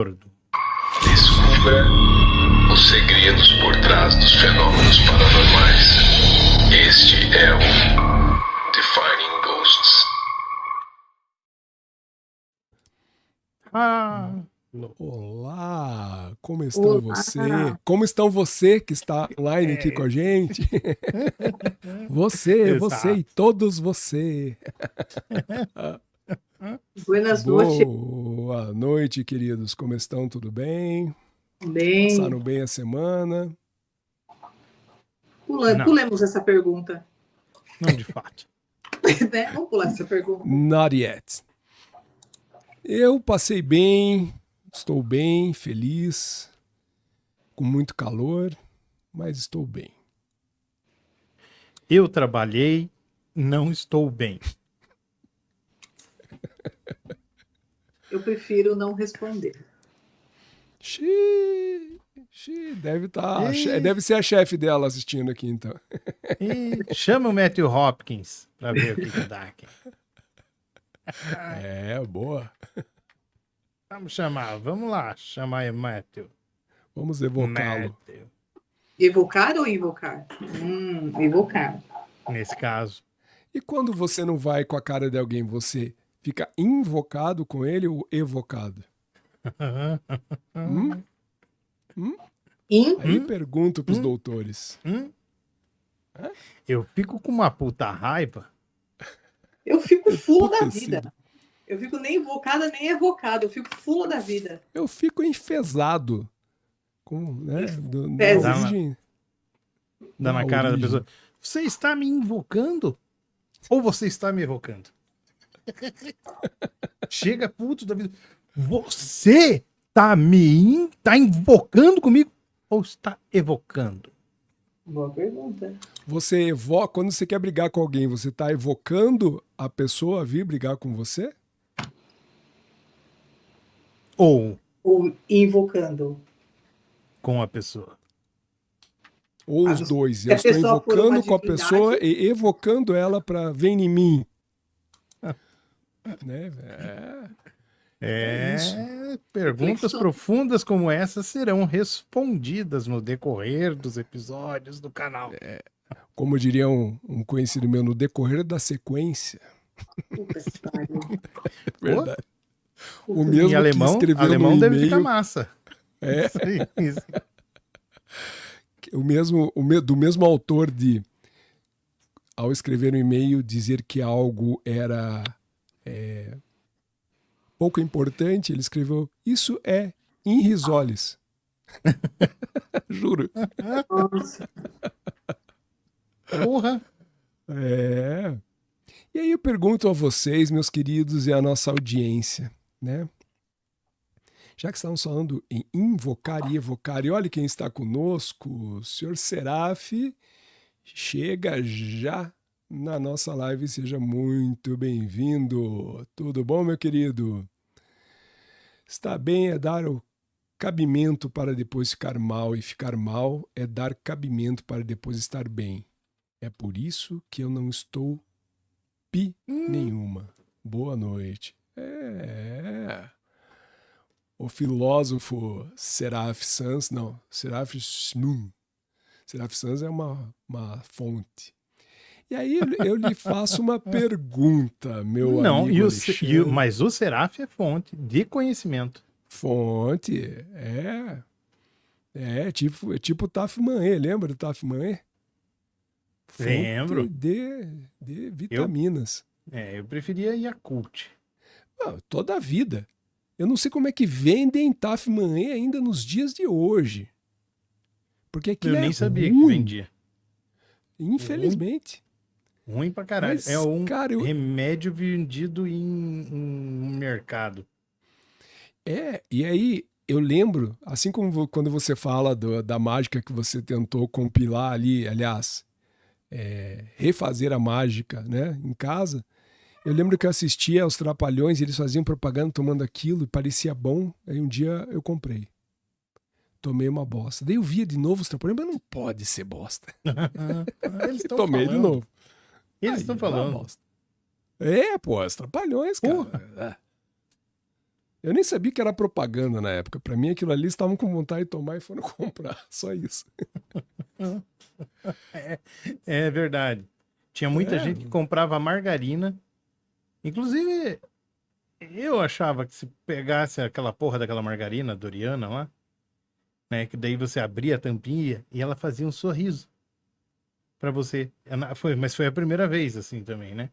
Descubra os segredos por trás dos fenômenos paranormais. Este é o Defining Ghosts. Olá, como estão você? Como estão você que está online aqui com a gente? Você e todos você. Buenas noites. Boa noite, queridos. Como estão? Tudo bem? Bem. Passaram bem a semana? Pulemos essa pergunta. Não, de fato. Né? Vamos pular essa pergunta. Not yet. Eu passei bem, estou bem, feliz, com muito calor, mas estou bem. Eu trabalhei, não estou bem. Eu prefiro não responder. Deve ser a chefe dela assistindo aqui, então. Chama o Matthew Hopkins para ver o que dá aqui. É, boa. Vamos lá, chamar o Matthew. Vamos evocá-lo. Evocar ou invocar? Evocar. Nesse caso. E quando você não vai com a cara de alguém, você fica invocado com ele ou evocado? Aí eu pergunto pros doutores. Eu fico com uma puta raiva. Eu fico fula da vida. Eu fico nem invocada nem evocada. Eu fico fula da vida. Eu fico enfesado. Dá na cara da pessoa. Você está me invocando? Ou você está me evocando? Chega puto da vida. Você tá invocando comigo? Ou está evocando? Boa pergunta. Você evoca, quando você quer brigar com alguém, você tá evocando a pessoa a vir brigar com você? Ou invocando. Com a pessoa. Ou os dois. Eu estou invocando com a pessoa e evocando ela para vem em mim. Né? Perguntas profundas como essa serão respondidas no decorrer dos episódios do canal. Como diria um conhecido meu, no decorrer da sequência. Verdade. O mesmo alemão, que escreveu alemão no deve e-mail, ficar massa. Isso. Do mesmo autor de, ao escrever um e-mail, dizer que algo era pouco importante, ele escreveu: isso é in risoles. Juro. Nossa. Porra. E aí eu pergunto a vocês, meus queridos, e a nossa audiência, né? Já que estamos falando em invocar e evocar, e olha quem está conosco, o Sr. Seraf, chega já na nossa live, seja muito bem-vindo. Tudo bom, meu querido? Estar bem é dar o cabimento para depois ficar mal, e ficar mal é dar cabimento para depois estar bem. É por isso que eu não estou nenhuma. Boa noite. O filósofo Seraf Sans é uma fonte. E aí eu lhe faço uma pergunta, meu amigo Alexandre. Mas o Seraf é fonte de conhecimento. Fonte, tipo o Taf Maé, lembra do Taf Maé? Lembro. De vitaminas. Eu preferia Yakult. Toda a vida. Eu não sei como é que vendem Taf Maé ainda nos dias de hoje. Porque aquilo eu nem sabia ruim. Que vendia. Infelizmente. Ruim pra caralho. Mas, é um cara, remédio vendido em mercado. E aí eu lembro, assim como quando você fala da mágica que você tentou compilar ali, aliás, refazer a mágica, né, em casa, eu lembro que eu assistia aos Trapalhões e eles faziam propaganda tomando aquilo e parecia bom, aí um dia eu comprei. Tomei uma bosta. Daí eu via de novo os Trapalhões, mas não pode ser bosta. Eles estão tomei falando. de novo. Eles estão falando. Os Trapalhões, cara. Eu nem sabia que era propaganda na época. Pra mim, aquilo ali, eles estavam com vontade de tomar e foram comprar. Só isso. É verdade. Tinha muita É. gente que comprava margarina. Inclusive, eu achava que se pegasse aquela porra daquela margarina Doriana lá, né? Que daí você abria a tampinha e ela fazia um sorriso pra você. Mas foi a primeira vez, assim, também, né?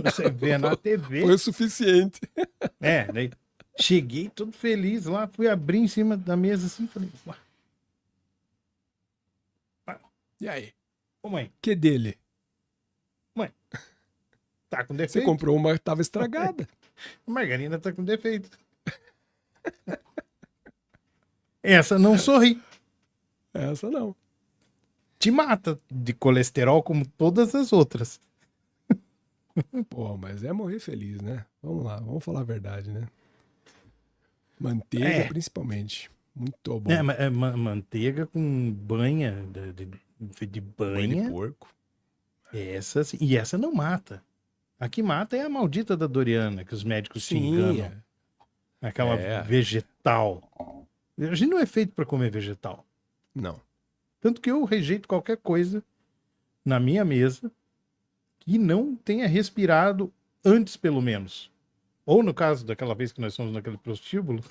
Você vê na TV. Foi o suficiente. Daí cheguei todo feliz lá, fui abrir em cima da mesa assim, falei, ué, E aí? ô mãe, Que dele? tá com Você defeito? comprou uma que tava estragada. A margarina tá com defeito. Essa não sorri. Essa não. Te mata de colesterol como todas as outras. Pô, mas é morrer feliz, né? Vamos lá, vamos falar a verdade, né? Manteiga, É. principalmente. Muito bom. Manteiga com banha de Banho de banha. porco. Essa, sim. E essa não mata. A que mata é a maldita da Doriana, que os médicos te enganam. é. Aquela É. vegetal. A gente não é feito para comer vegetal. Não. Tanto que eu rejeito qualquer coisa na minha mesa que não tenha respirado antes, pelo menos. Ou no caso daquela vez que nós fomos naquele prostíbulo.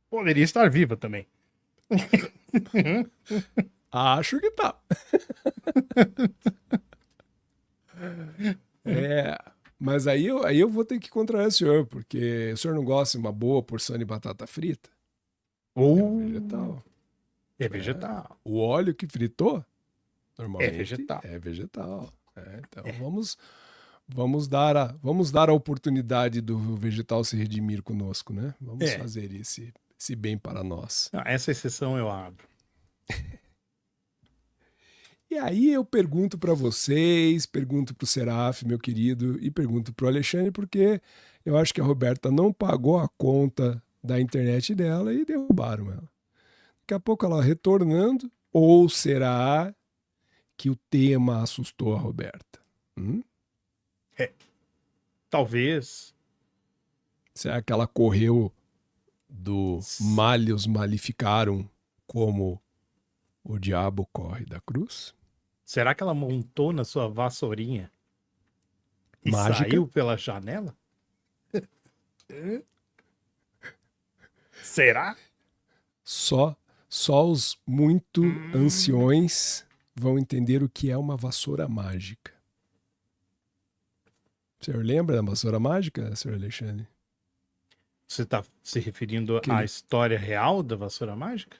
Poderia estar viva também. Acho que tá. Mas aí eu vou ter que contrariar o senhor, porque o senhor não gosta de uma boa porção de batata frita? Ou Vegetal. é vegetal. O óleo que fritou, normalmente, É vegetal. é vegetal. Então vamos dar a oportunidade do vegetal se redimir conosco, né? Vamos fazer esse bem para nós. Essa exceção eu abro. E aí eu pergunto para vocês, pergunto para o Seraf, meu querido, e pergunto para o Alexandre, porque eu acho que a Roberta não pagou a conta da internet dela e derrubaram ela. Daqui a pouco ela retornando, ou será que o tema assustou a Roberta? Talvez. Será que ela correu do malhos malificaram como o diabo corre da cruz? Será que ela montou na sua vassourinha e Mágica. saiu pela janela? Será? Só os muito anciões vão entender o que é uma vassoura mágica. O senhor lembra da vassoura mágica, senhor Alexandre? Você está se referindo Que- à história real da vassoura mágica?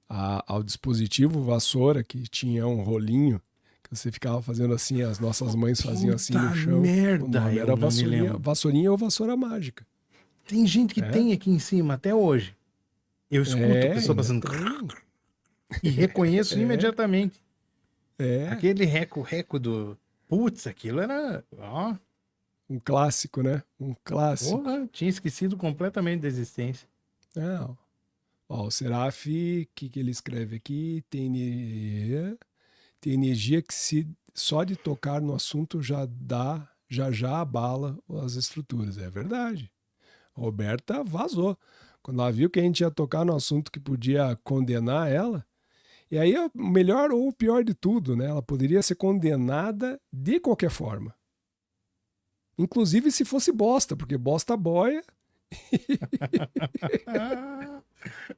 Ao dispositivo vassoura que tinha um rolinho que você ficava fazendo assim, as nossas mães faziam assim no Puta chão. merda, O nome eu era não me lembro. vassourinha ou vassoura mágica. Tem gente que tem aqui em cima até hoje. Eu escuto a pessoa ainda passando tem. e reconheço imediatamente. É, Aquele reco do... Putz, aquilo era... Ó, um clássico, né? Um clássico. porra, tinha esquecido completamente da existência. Não. Ó, o Seraf, o que ele escreve aqui? Tem energia que só de tocar no assunto já abala as estruturas. É verdade. A Roberta vazou. Quando ela viu que a gente ia tocar no assunto que podia condenar ela, e aí o melhor ou o pior de tudo, né? Ela poderia ser condenada de qualquer forma. Inclusive se fosse bosta, porque bosta boia.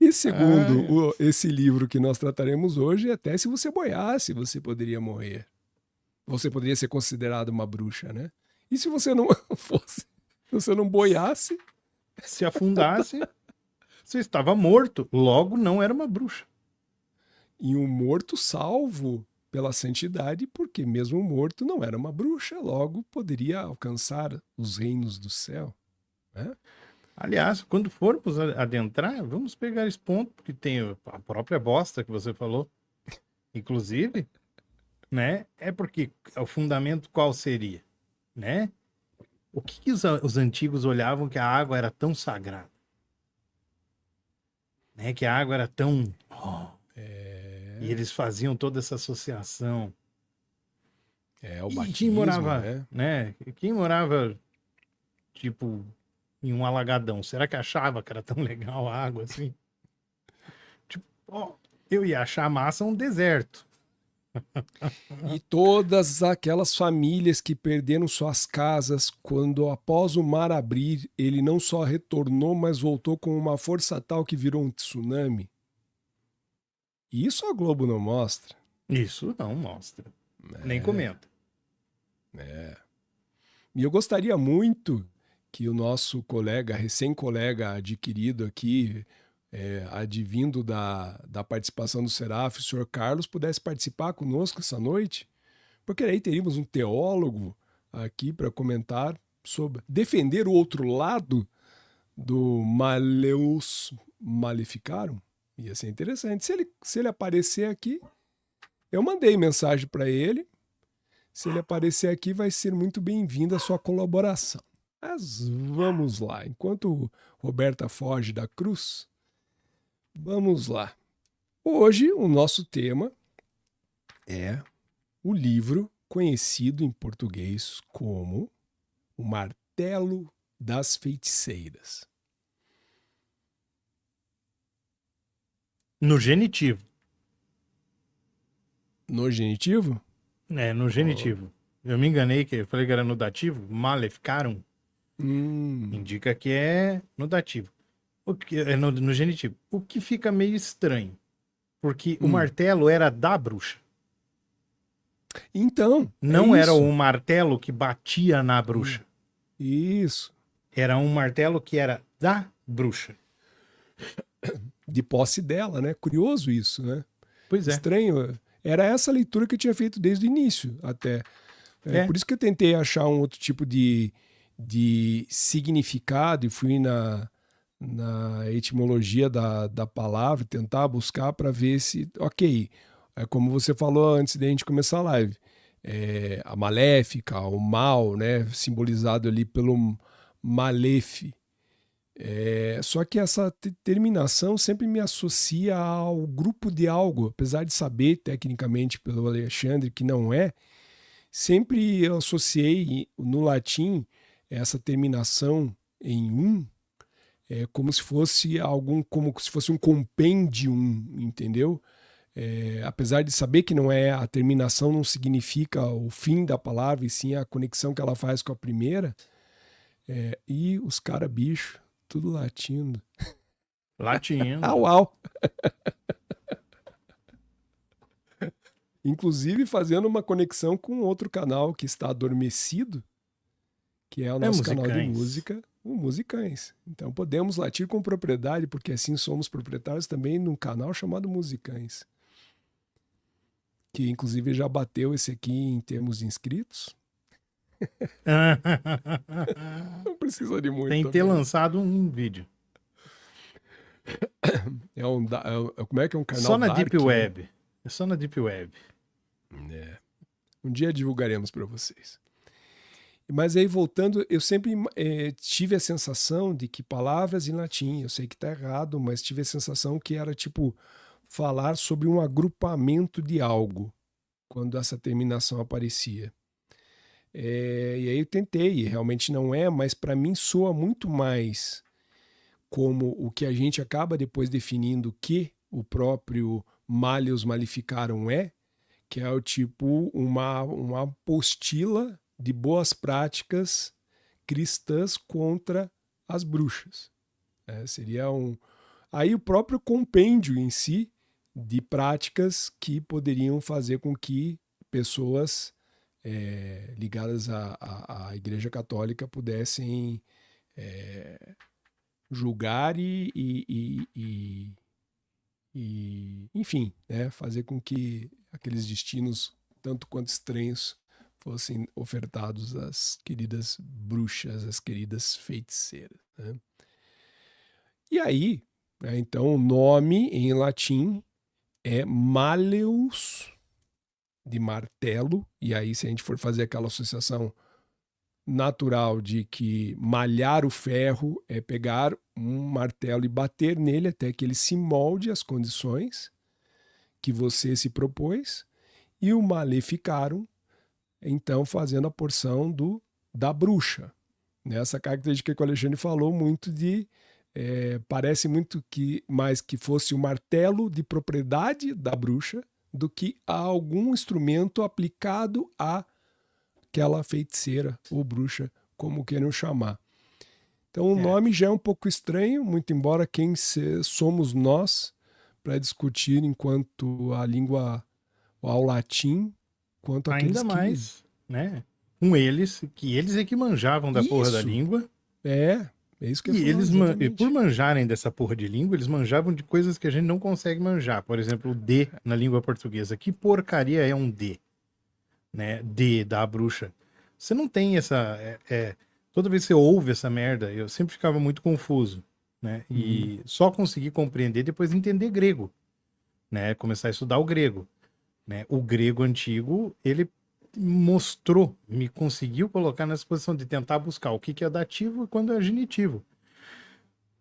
E segundo esse livro que nós trataremos hoje, até se você boiasse, você poderia morrer. Você poderia ser considerado uma bruxa, né? E se você não fosse, se você não boiasse, Se afundasse, você estava morto. Logo, não era uma bruxa. e um morto salvo pela santidade, porque mesmo morto não era uma bruxa, logo poderia alcançar os reinos do céu, né? Aliás, quando formos adentrar, vamos pegar esse ponto, porque tem a própria bosta que você falou. Inclusive, né? É porque o fundamento qual seria, né? O que os antigos olhavam que a água era tão sagrada? Né? Que a água era tão... E eles faziam toda essa associação. É o E batismo, quem morava, né? né? Quem morava, tipo, em um alagadão, será que achava que era tão legal a água assim? Tipo, ó, eu ia achar massa um deserto. E todas aquelas famílias que perderam suas casas quando, após o mar abrir, ele não só retornou, mas voltou com uma força tal que virou um tsunami. E isso a Globo não mostra. Isso não mostra. Nem comenta. E eu gostaria muito que o nosso colega, recém-colega adquirido aqui, advindo da participação do Seraf, o senhor Carlos, pudesse participar conosco essa noite, porque aí teríamos um teólogo aqui para comentar sobre defender o outro lado do Maleus Maleficarum. Ia ser interessante. Se ele aparecer aqui, eu mandei mensagem para ele. Se ele aparecer aqui, vai ser muito bem-vinda a sua colaboração. Mas vamos lá. Enquanto Roberta foge da cruz, vamos lá. Hoje, o nosso tema é o livro conhecido em português como O Martelo das Feiticeiras. No genitivo. No genitivo? É, no genitivo. Eu me enganei, que eu falei que era no dativo. Maleficarum. Indica que é no dativo. O que, é no genitivo. O que fica meio estranho. Porque o martelo era da bruxa. Então, Não é era isso. um martelo que batia na bruxa. Isso. Era um martelo que era da bruxa. De posse dela, né? Curioso isso, né? Pois é. Estranho. Era essa a leitura que eu tinha feito desde o início, até. Por isso que eu tentei achar um outro tipo de significado e fui na etimologia da palavra, tentar buscar para ver se... Ok, como você falou antes da gente começar a live, a maléfica, o mal, né? Simbolizado ali pelo malefe. Só que essa terminação sempre me associa ao grupo de algo, apesar de saber tecnicamente pelo Alexandre que não é, sempre eu associei no latim essa terminação em como se fosse como se fosse um compêndium, entendeu? Apesar de saber que não é a terminação, não significa o fim da palavra, e sim a conexão que ela faz com a primeira. E os cara bicho tudo latindo. Latindo. Au, au. Inclusive fazendo uma conexão com outro canal que está adormecido, que é o nosso canal de música, o Musicães. Então podemos latir com propriedade, porque assim somos proprietários também num canal chamado Musicães. Que inclusive já bateu esse aqui em termos de inscritos. Não precisa de muito. Tem que ter lançado um vídeo. Como é que é um canal só na dark, Deep né? Web. É só na Deep Web. Um dia divulgaremos para vocês. Mas aí, voltando, eu sempre tive a sensação de que palavras em latim, eu sei que está errado, mas tive a sensação que era tipo falar sobre um agrupamento de algo, quando essa terminação aparecia. E aí eu tentei, e realmente não é, mas para mim soa muito mais como o que a gente acaba depois definindo que o próprio Maleus Maleficarum que é o tipo uma apostila de boas práticas cristãs contra as bruxas. Seria aí o próprio compêndio em si de práticas que poderiam fazer com que pessoas ligadas à Igreja Católica pudessem julgar e enfim, né, fazer com que aqueles destinos, tanto quanto estranhos, fossem ofertados às queridas bruxas, às queridas feiticeiras. Né? E aí, então, o nome em latim é Maleus, de martelo, e aí se a gente for fazer aquela associação natural de que malhar o ferro é pegar um martelo e bater nele até que ele se molde às condições que você se propôs, e o Maleficarum então fazendo a porção da bruxa. Nessa característica que o Alexandre falou, muito parece muito mais que fosse o martelo de propriedade da bruxa do que a algum instrumento aplicado àquela feiticeira ou bruxa, como queiram chamar. Então o nome já é um pouco estranho, muito embora quem somos nós para discutir enquanto a língua ao latim, quanto aqueles ainda mais, né? Com eles, que eles é que manjavam da porra da língua. É isso que eu ia falar, e por manjarem dessa porra de língua, eles manjavam de coisas que a gente não consegue manjar. Por exemplo, o D na língua portuguesa. Que porcaria é um D? Né? D, da bruxa. Você não tem essa... toda vez que você ouve essa merda, eu sempre ficava muito confuso. Né? E só consegui compreender depois de entender grego. Né? Começar a estudar o grego. Né? O grego antigo, ele me conseguiu colocar nessa posição de tentar buscar o que é dativo e quando é genitivo.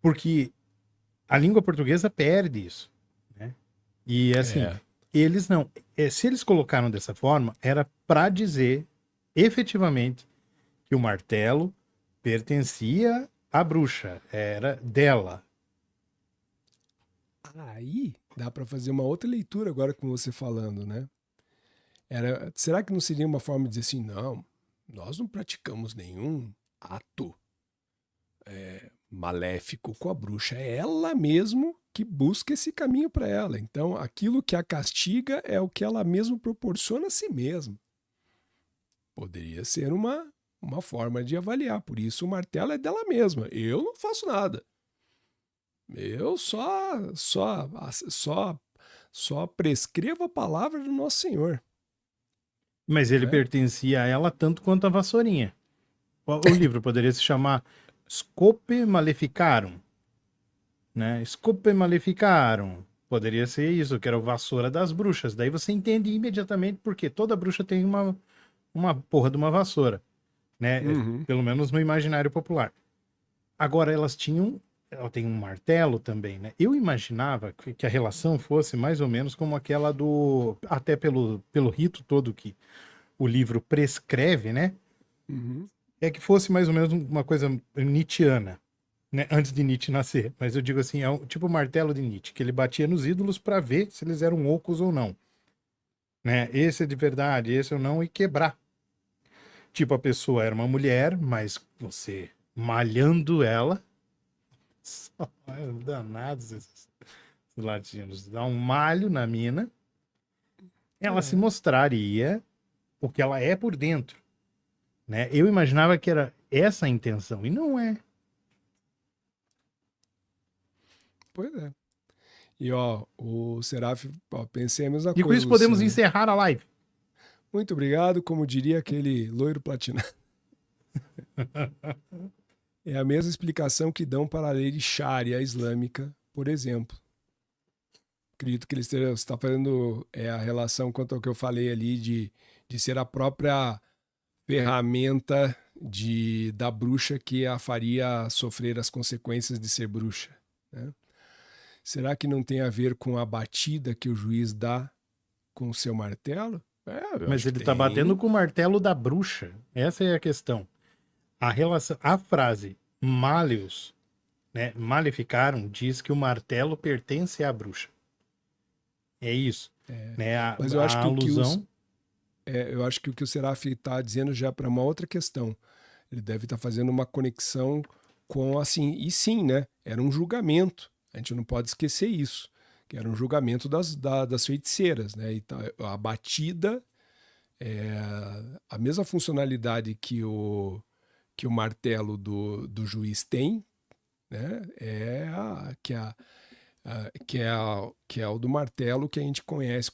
Porque a língua portuguesa perde isso. Né? E assim, eles não... se eles colocaram dessa forma, era para dizer efetivamente que o martelo pertencia à bruxa, era dela. Aí dá para fazer uma outra leitura agora com você falando, né? Será que não seria uma forma de dizer assim, não, nós não praticamos nenhum ato maléfico com a bruxa, é ela mesmo que busca esse caminho para ela. Então, aquilo que a castiga é o que ela mesma proporciona a si mesma. Poderia ser uma forma de avaliar. Por isso, o martelo é dela mesma. Eu não faço nada. Eu só prescrevo a palavra do nosso Senhor. Mas ele pertencia a ela tanto quanto a vassourinha. O livro poderia se chamar Scope Maleficarum. Né? Scope Maleficarum. Poderia ser isso, que era o vassoura das bruxas. Daí você entende imediatamente porque toda bruxa tem uma porra de uma vassoura. Né? Pelo menos no imaginário popular. Agora, ela tem um martelo também, né? Eu imaginava que a relação fosse mais ou menos como aquela até pelo rito todo que o livro prescreve, né? É que fosse mais ou menos uma coisa nietzschiana, né? Antes de Nietzsche nascer. Mas eu digo assim, é tipo o martelo de Nietzsche, que ele batia nos ídolos para ver se eles eram ocos ou não. Né? Esse é de verdade, esse ou não, e quebrar. Tipo, a pessoa era uma mulher, mas você malhando ela, danados esses latinos. Dá um malho na mina, ela se mostraria o que ela é por dentro. Né? Eu imaginava que era essa a intenção, e não é. Pois é. E o Seraf, pensei a mesma coisa. E com isso podemos encerrar a live. Muito obrigado, como diria aquele loiro platinado. É a mesma explicação que dão para a lei de Sharia islâmica, por exemplo. Acredito que você está fazendo a relação quanto ao que eu falei ali de ser a própria ferramenta da bruxa que a faria sofrer as consequências de ser bruxa. Né? Será que não tem a ver com a batida que o juiz dá com o seu martelo? Mas ele está batendo com o martelo da bruxa. Essa é a questão. A frase Malius, né, Maleficarum, diz que o martelo pertence à bruxa. É isso. Né, mas eu acho que alusão... eu acho que o que o Seraf está dizendo já para uma outra questão. Ele deve estar fazendo uma conexão com assim, e sim, né? Era um julgamento. A gente não pode esquecer isso. Que era um julgamento das feiticeiras, né? Então, a batida, a mesma funcionalidade que o martelo do juiz tem, né? Que é o do martelo que a gente conhece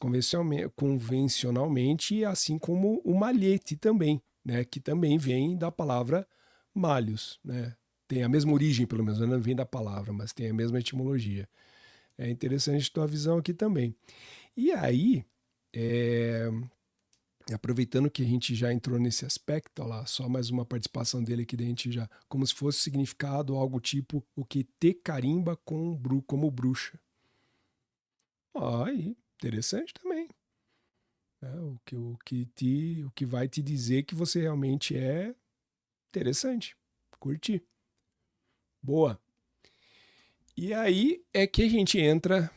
convencionalmente, assim como o malhete também, né? Que também vem da palavra malhos, né? Tem a mesma origem, pelo menos, não vem da palavra, mas tem a mesma etimologia. É interessante a tua visão aqui também. E aí, aproveitando que a gente já entrou nesse aspecto, lá, só mais uma participação dele aqui, da gente já, como se fosse significado algo tipo o que te carimba como bruxa. Aí, interessante também. né? O que vai te dizer que você realmente é interessante. Curti. Boa. E aí é que a gente entra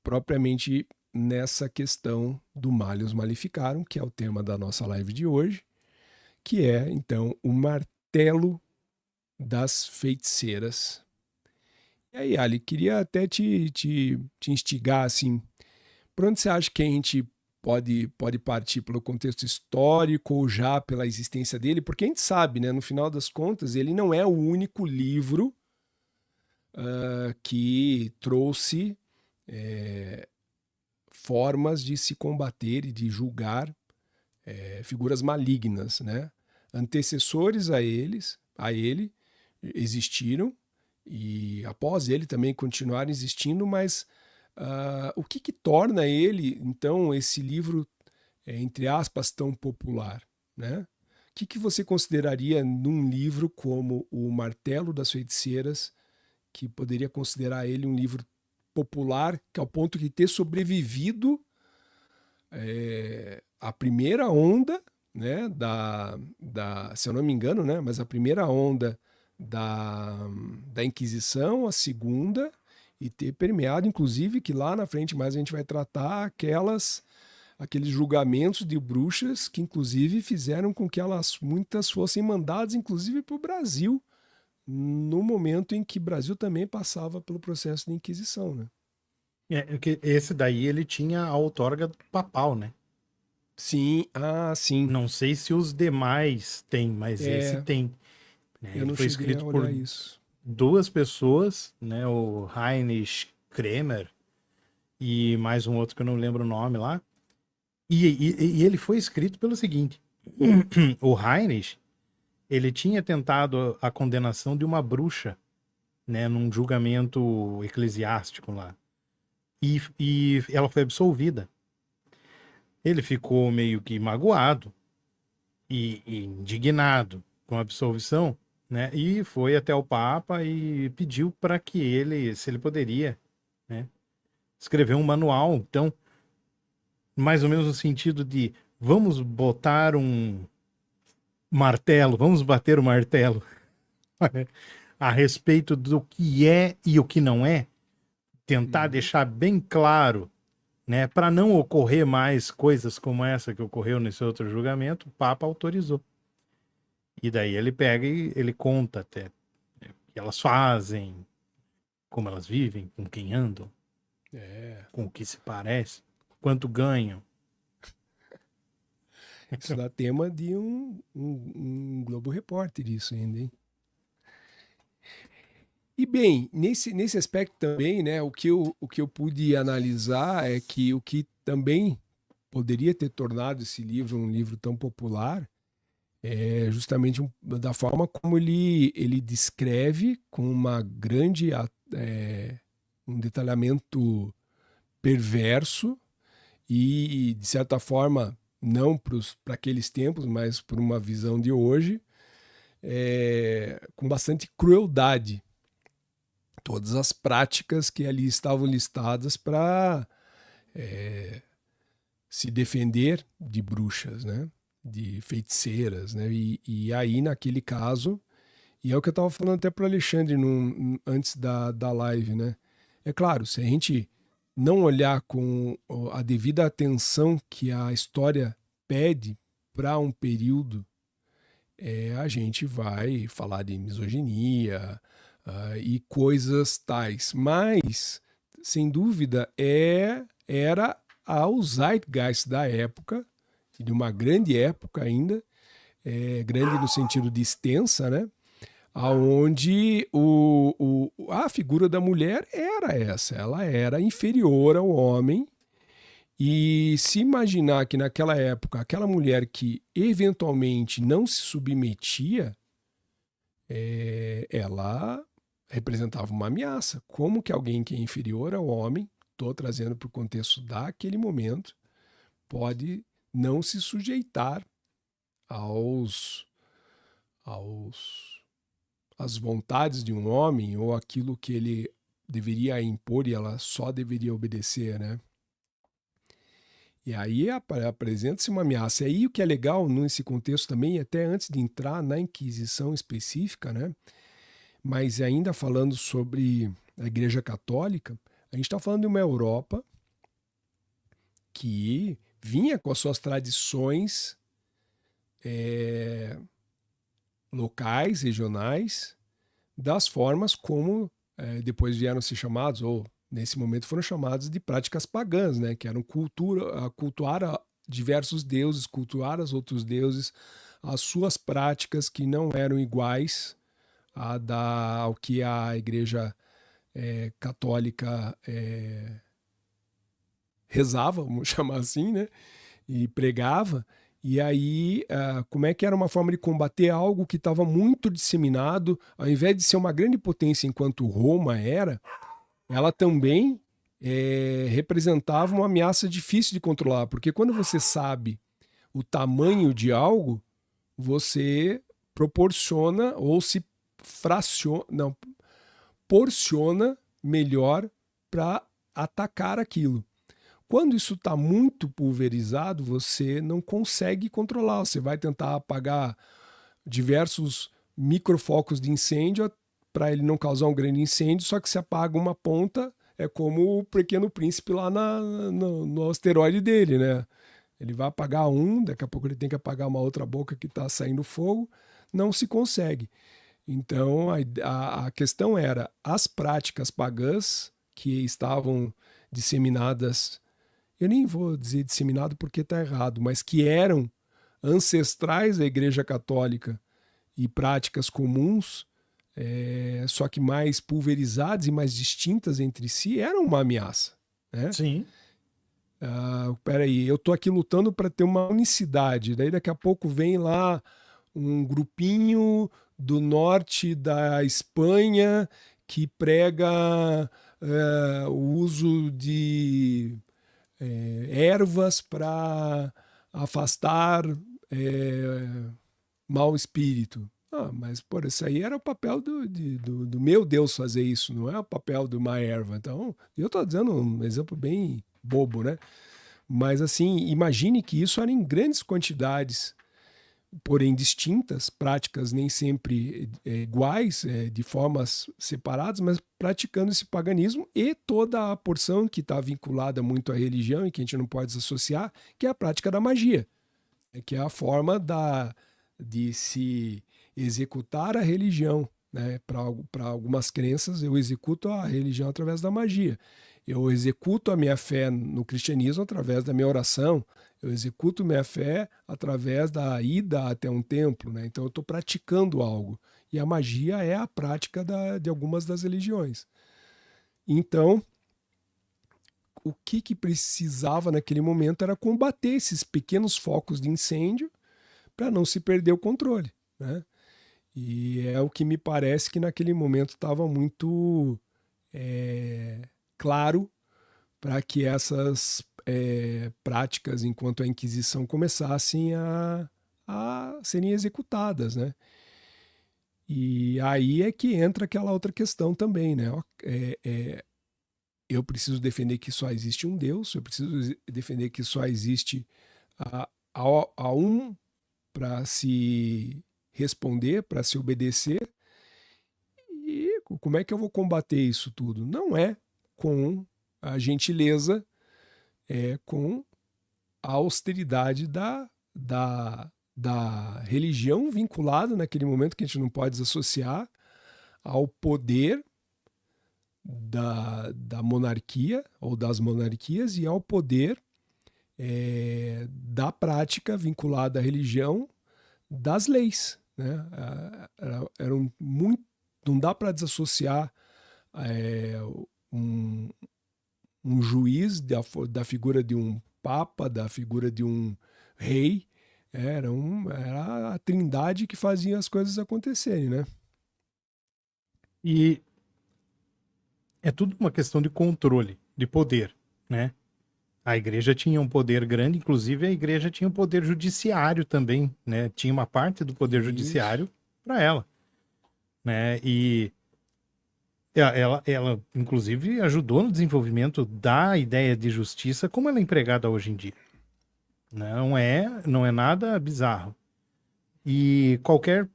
propriamente nessa questão do Malleus Maleficarum, que é o tema da nossa live de hoje, que é, então, o martelo das feiticeiras. E aí, Ali, queria até te instigar, assim, por onde você acha que a gente pode partir pelo contexto histórico ou já pela existência dele? Porque a gente sabe, né, no final das contas, ele não é o único livro que trouxe formas de se combater e de julgar figuras malignas, né? Antecessores a ele existiram e após ele também continuaram existindo, mas o que torna ele, então, esse livro, entre aspas, tão popular, né? O que você consideraria num livro como O Martelo das Feiticeiras, que poderia considerar ele um livro popular, que ao ponto de ter sobrevivido a primeira onda, né, se eu não me engano, né, mas a primeira onda da Inquisição, a segunda, e ter permeado, inclusive, que lá na frente mais a gente vai tratar aqueles julgamentos de bruxas que, inclusive, fizeram com que muitas fossem mandadas, inclusive, para o Brasil, no momento em que o Brasil também passava pelo processo de Inquisição, né? Esse daí ele tinha a outorga papal, né? Sim, sim. Não sei se os demais têm, mas esse tem. Né? Eu Ele não foi cheguei a escrito por olhar isso. duas pessoas, né? O Heinrich Kremer e mais um outro que eu não lembro o nome lá. E ele foi escrito pelo seguinte: o Heinrich, ele tinha tentado a condenação de uma bruxa, né? Num julgamento eclesiástico lá. E ela foi absolvida. Ele ficou meio que magoado e indignado com a absolvição, né? E foi até o Papa e pediu para que se ele poderia, né, escrever um manual. Então, mais ou menos no sentido de vamos botar um martelo, vamos bater o martelo a respeito do que é e o que não é, tentar deixar bem claro, né, para não ocorrer mais coisas como essa que ocorreu nesse outro julgamento. O Papa autorizou. E daí ele pega e ele conta até o que elas fazem, como elas vivem, com quem andam, com o que se parece, quanto ganham. Isso dá tema de um Globo Repórter, isso ainda, hein? E bem, nesse aspecto também, né, o que eu pude analisar é que o que também poderia ter tornado esse livro um livro tão popular é justamente da forma como ele descreve com uma grande um detalhamento perverso e, de certa forma, não para aqueles tempos, mas por uma visão de hoje, com bastante crueldade. Todas as práticas que ali estavam listadas para se defender de bruxas, né? De feiticeiras, né? E aí, naquele caso, e é o que eu estava falando até para o Alexandre antes da live, né? É claro, se a gente não olhar com a devida atenção que a história pede para um período, a gente vai falar de misoginia e coisas tais. Mas, sem dúvida, era o zeitgeist da época, de uma grande época ainda, grande no sentido de extensa, né? Onde a figura da mulher era essa, ela era inferior ao homem, e se imaginar que naquela época aquela mulher que eventualmente não se submetia, ela representava uma ameaça. Como que alguém que é inferior ao homem, estou trazendo para o contexto daquele momento, pode não se sujeitar às vontades de um homem ou aquilo que ele deveria impor e ela só deveria obedecer, né? E aí apresenta-se uma ameaça. E aí o que é legal nesse contexto também, até antes de entrar na Inquisição específica, né? Mas ainda falando sobre a Igreja Católica, a gente está falando de uma Europa que vinha com as suas tradições locais, regionais, das formas como depois vieram a ser chamados, ou nesse momento foram chamados de práticas pagãs, né? Que eram cultuar diversos deuses, cultuar os outros deuses, as suas práticas que não eram iguais ao que a Igreja Católica rezava, vamos chamar assim, né? E pregava. E aí, como é que era uma forma de combater algo que estava muito disseminado, ao invés de ser uma grande potência enquanto Roma era, ela também representava uma ameaça difícil de controlar, porque quando você sabe o tamanho de algo, você proporciona ou se fraciona, não, porciona melhor para atacar aquilo. Quando isso está muito pulverizado, você não consegue controlar. Você vai tentar apagar diversos microfocos de incêndio para ele não causar um grande incêndio, só que se apaga uma ponta, é como o Pequeno Príncipe lá no asteroide dele, né? Ele vai apagar um, daqui a pouco ele tem que apagar uma outra boca que está saindo fogo, não se consegue. Então a questão era as práticas pagãs que estavam disseminadas, eu nem vou dizer disseminado porque está errado, mas que eram ancestrais da Igreja Católica e práticas comuns, só que mais pulverizadas e mais distintas entre si, eram uma ameaça, né? Sim. Peraí, eu estou aqui lutando para ter uma unicidade, daí daqui a pouco vem lá um grupinho do norte da Espanha que prega o uso de ervas para afastar mau espírito. Mas, por isso aí era o papel do meu Deus fazer isso, não é o papel de uma erva. Então, eu estou dando um exemplo bem bobo, né? Mas, assim, imagine que isso era em grandes quantidades, porém distintas, práticas nem sempre iguais, de formas separadas, mas praticando esse paganismo e toda a porção que está vinculada muito à religião e que a gente não pode desassociar, que é a prática da magia, que é a forma de se executar a religião, né? Para algumas crenças, eu executo a religião através da magia. Eu executo a minha fé no cristianismo através da minha oração. Eu executo minha fé através da ida até um templo, né? Então eu estou praticando algo. E a magia é a prática de algumas das religiões. Então, o que precisava naquele momento era combater esses pequenos focos de incêndio para não se perder o controle, né? E é o que me parece que naquele momento estava muito claro para que essas práticas, enquanto a Inquisição, começassem a serem executadas, né? E aí é que entra aquela outra questão também, né? Eu preciso defender que só existe um Deus, eu preciso defender que só existe a um para se responder, para se obedecer. E como é que eu vou combater isso tudo? Não é com a gentileza, com a austeridade da religião vinculada naquele momento, que a gente não pode desassociar, ao poder da monarquia ou das monarquias e ao poder da prática vinculada à religião das leis, né? Eram muito, não dá para desassociar um juiz da figura de um papa, da figura de um rei. Era a trindade que fazia as coisas acontecerem, né? E é tudo uma questão de controle, de poder, né? A igreja tinha um poder grande, inclusive a igreja tinha um poder judiciário também, né? Tinha uma parte do poder judiciário para ela, né? E ela, inclusive, ajudou no desenvolvimento da ideia de justiça como ela é empregada hoje em dia, Não é nada bizarro. E qualquer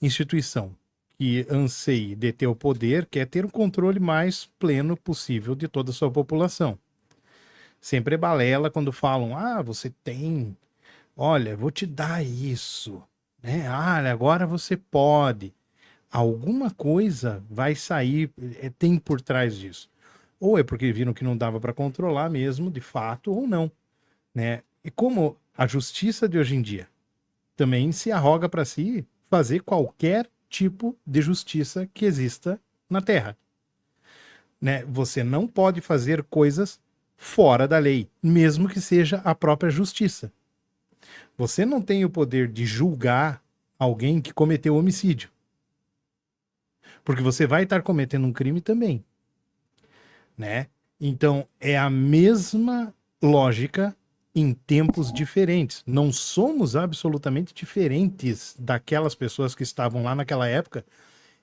instituição que anseie deter o poder quer ter o controle mais pleno possível de toda a sua população. Sempre é balela quando falam, você tem, olha, vou te dar isso, né? Agora você pode. Alguma coisa vai sair, tem por trás disso. Ou é porque viram que não dava para controlar mesmo, de fato, ou não, né? E como a justiça de hoje em dia também se arroga para si fazer qualquer tipo de justiça que exista na Terra, né? Você não pode fazer coisas fora da lei, mesmo que seja a própria justiça. Você não tem o poder de julgar alguém que cometeu homicídio, porque você vai estar cometendo um crime também, né? Então é a mesma lógica em tempos diferentes. Não somos absolutamente diferentes daquelas pessoas que estavam lá naquela época,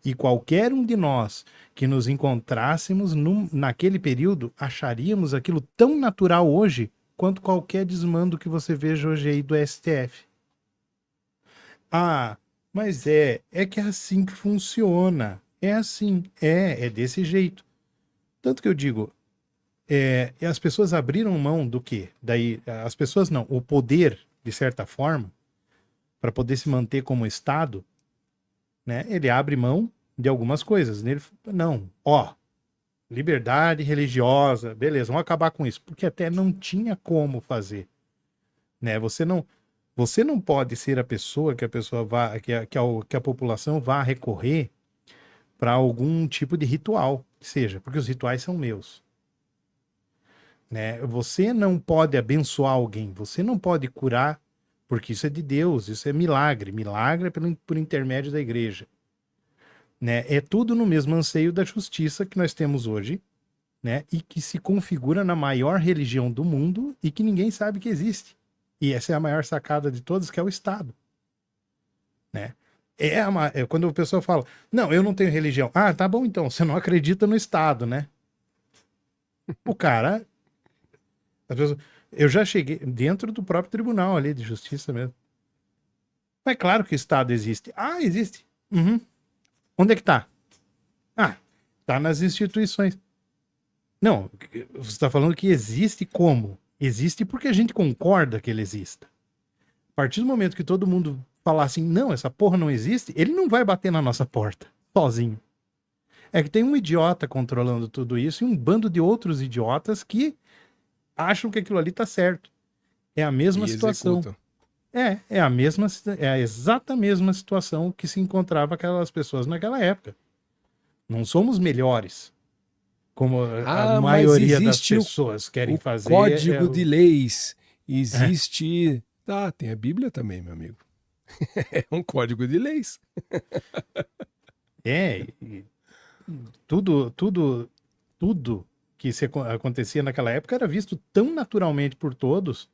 e qualquer um de nós que nos encontrássemos naquele período acharíamos aquilo tão natural hoje quanto qualquer desmando que você veja hoje aí do STF. Mas é que é assim que funciona. É assim, é desse jeito. Tanto que eu digo, as pessoas abriram mão do quê? Daí, as pessoas não, o poder, de certa forma, para poder se manter como Estado, né? Ele abre mão de algumas coisas. Ele, não, liberdade religiosa, beleza, vamos acabar com isso, porque até não tinha como fazer, né? Você não pode ser a pessoa que a pessoa vá, que a população vá recorrer para algum tipo de ritual, que seja, porque os rituais são meus, né? Você não pode abençoar alguém, você não pode curar, porque isso é de Deus, isso é milagre. Milagre é por intermédio da igreja, né? É tudo no mesmo anseio da justiça que nós temos hoje, né? E que se configura na maior religião do mundo e que ninguém sabe que existe. E essa é a maior sacada de todas, que é o Estado, né? Quando a pessoa fala, não, eu não tenho religião. Tá bom então, você não acredita no Estado, né? O cara... Eu já cheguei dentro do próprio tribunal ali de justiça mesmo. Mas é claro que o Estado existe. Existe. Uhum. Onde é que tá? Tá nas instituições. Não, você está falando que existe como? Existe porque a gente concorda que ele exista. A partir do momento que todo mundo falar assim, não, essa porra não existe, ele não vai bater na nossa porta, sozinho. É que tem um idiota controlando tudo isso e um bando de outros idiotas que acham que aquilo ali tá certo. É a mesma situação. Executam. É a exata mesma situação que se encontrava aquelas pessoas naquela época. Não somos melhores, como a maioria das pessoas querem fazer. Código de leis. Existe... tem a Bíblia também, meu amigo. É um código de leis. Tudo que acontecia naquela época era visto tão naturalmente por todos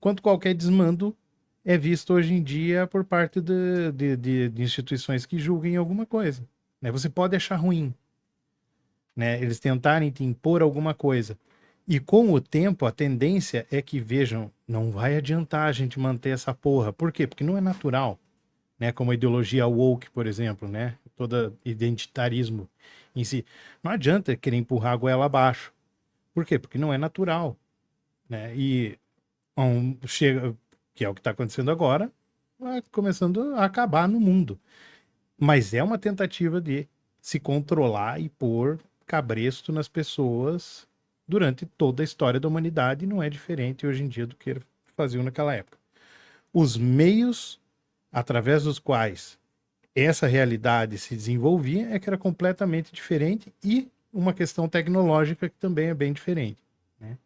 quanto qualquer desmando é visto hoje em dia por parte de instituições que julguem alguma coisa, né? Você pode achar ruim, né? Eles tentarem te impor alguma coisa. E com o tempo, a tendência é que vejam, não vai adiantar a gente manter essa porra. Por quê? Porque não é natural, né? Como a ideologia woke, por exemplo, né? Todo identitarismo em si. Não adianta querer empurrar a goela abaixo. Por quê? Porque não é natural, né? E chega, que é o que está acontecendo agora, começando a acabar no mundo. Mas é uma tentativa de se controlar e pôr cabresto nas pessoas durante toda a história da humanidade, não é diferente hoje em dia do que faziam naquela época. Os meios através dos quais essa realidade se desenvolvia é que era completamente diferente e uma questão tecnológica que também é bem diferente, né?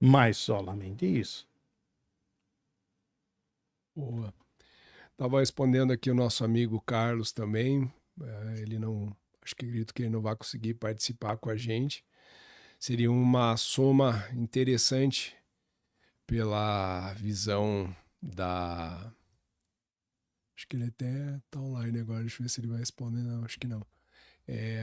Mas somente isso. Boa. Estava respondendo aqui o nosso amigo Carlos também. Ele não... acredito que ele não vai conseguir participar com a gente. Seria uma soma interessante pela visão da... Acho que ele até tá online agora, deixa eu ver se ele vai responder. Não, acho que não.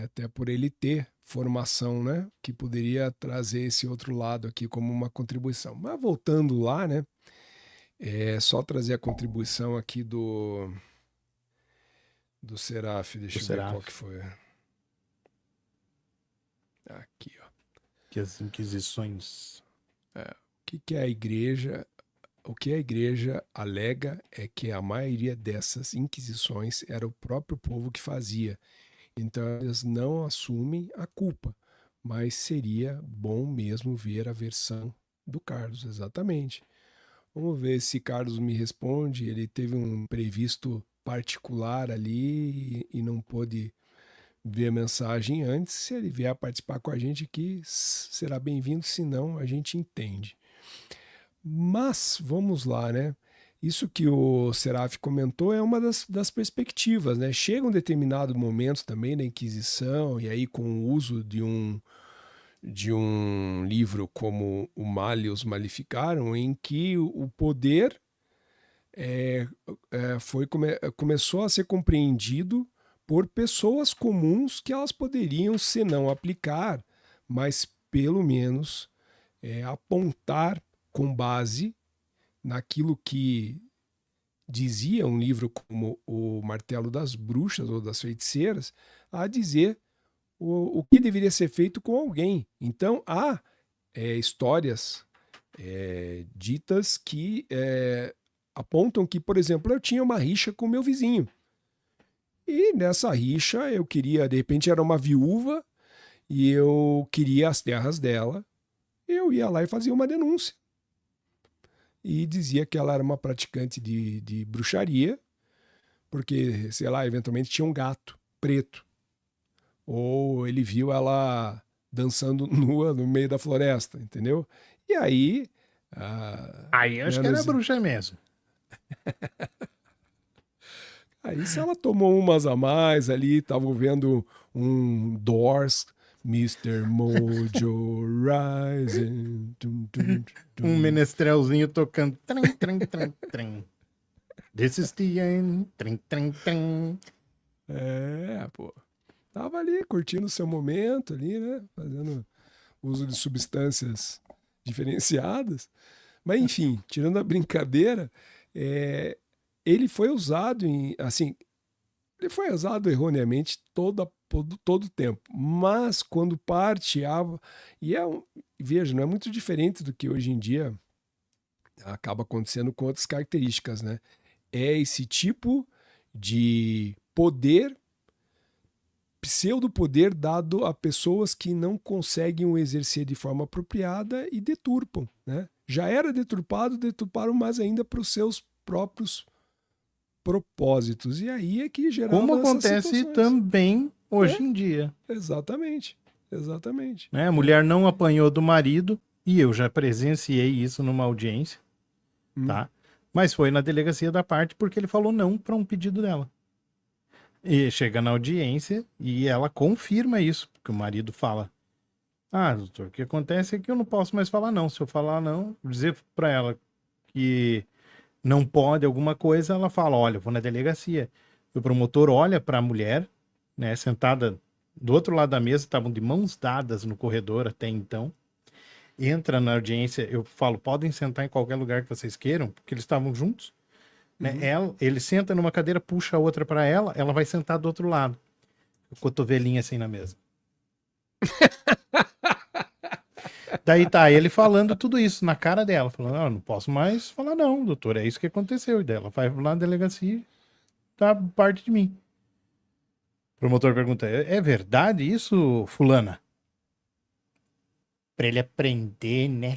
até por ele ter formação, né, que poderia trazer esse outro lado aqui como uma contribuição. Mas voltando lá, né, só trazer a contribuição aqui do Seraf, deixa eu ver qual que foi. Aqui, ó. Que as inquisições... Que a igreja... O que a igreja alega é que a maioria dessas inquisições era o próprio povo que fazia. Então eles não assumem a culpa, mas seria bom mesmo ver a versão do Carlos, exatamente. Vamos ver se Carlos me responde. Ele teve um previsto particular ali e não pôde ver a mensagem antes. Se ele vier participar com a gente aqui, será bem-vindo, se não, a gente entende. Mas, vamos lá, né? Isso que o Seraf comentou é uma das perspectivas, né? Chega um determinado momento também da Inquisição, e aí com o uso de um livro como o Malleus Maleficarum, em que o poder começou a ser compreendido por pessoas comuns que elas poderiam, se não aplicar, mas pelo menos apontar com base naquilo que dizia um livro como o Martelo das Bruxas ou das Feiticeiras, a dizer o que deveria ser feito com alguém. Então, há histórias ditas que apontam que, por exemplo, eu tinha uma rixa com meu vizinho. E nessa rixa eu queria, de repente era uma viúva e eu queria as terras dela. Eu ia lá e fazia uma denúncia. E dizia que ela era uma praticante de bruxaria, porque, sei lá, eventualmente tinha um gato preto. Ou ele viu ela dançando nua no meio da floresta, entendeu? E aí... Aí acho que era bruxa mesmo. Aí se ela tomou umas a mais ali, tava vendo um Doors... Mr. Mojo Rising. Um menestrelzinho tocando. Trim, trim, trim, trim. This is the end. Trim, trim, trim. Pô. Tava ali curtindo o seu momento ali, né? Fazendo uso de substâncias diferenciadas. Mas enfim, tirando a brincadeira, ele foi usado ele foi usado erroneamente todo o tempo, mas quando parteava, veja, não é muito diferente do que hoje em dia acaba acontecendo com outras características, né? É esse tipo de poder, pseudo-poder dado a pessoas que não conseguem o exercer de forma apropriada e deturpam, né? Já era deturparam mais ainda para os seus próprios propósitos. E aí é que gerava como acontece também hoje em dia. Exatamente. A mulher não apanhou do marido, e eu já presenciei isso numa audiência, tá? Mas foi na delegacia da parte porque ele falou não para um pedido dela. E chega na audiência e ela confirma isso, porque o marido fala: doutor, o que acontece é que eu não posso mais falar não. Se eu falar não, dizer para ela que não pode alguma coisa, ela fala: olha, eu vou na delegacia. O promotor olha para a mulher, né, sentada do outro lado da mesa, estavam de mãos dadas no corredor até então. Entra na audiência, eu falo: podem sentar em qualquer lugar que vocês queiram, porque eles estavam juntos. Né? Ele senta numa cadeira, puxa a outra para ela, ela vai sentar do outro lado. Cotovelinho assim na mesa. Daí tá ele falando tudo isso na cara dela, falando: não posso mais falar não, doutor, é isso que aconteceu. E dela vai lá na delegacia, tá parte de mim. O promotor pergunta: é verdade isso, fulana? Pra ele aprender, né?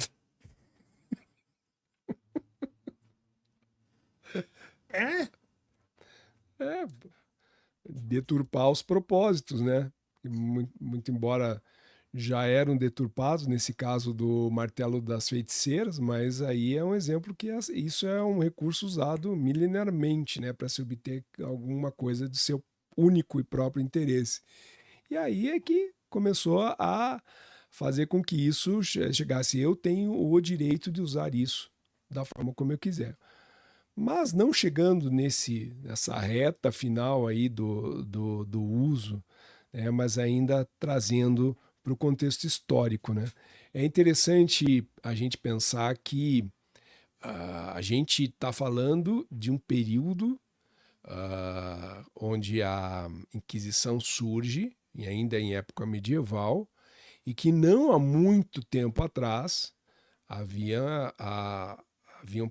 Deturpar os propósitos, né? Muito embora já eram deturpados, nesse caso do Martelo das Feiticeiras, mas aí é um exemplo que isso é um recurso usado milenarmente, né, para se obter alguma coisa de seu único e próprio interesse. E aí é que começou a fazer com que isso chegasse. Eu tenho o direito de usar isso da forma como eu quiser. Mas não chegando nessa reta final aí do uso né? Mas ainda trazendo para o contexto histórico, né? É interessante a gente pensar que a gente está falando de um período onde a Inquisição surge, e ainda em época medieval, e que não há muito tempo atrás haviam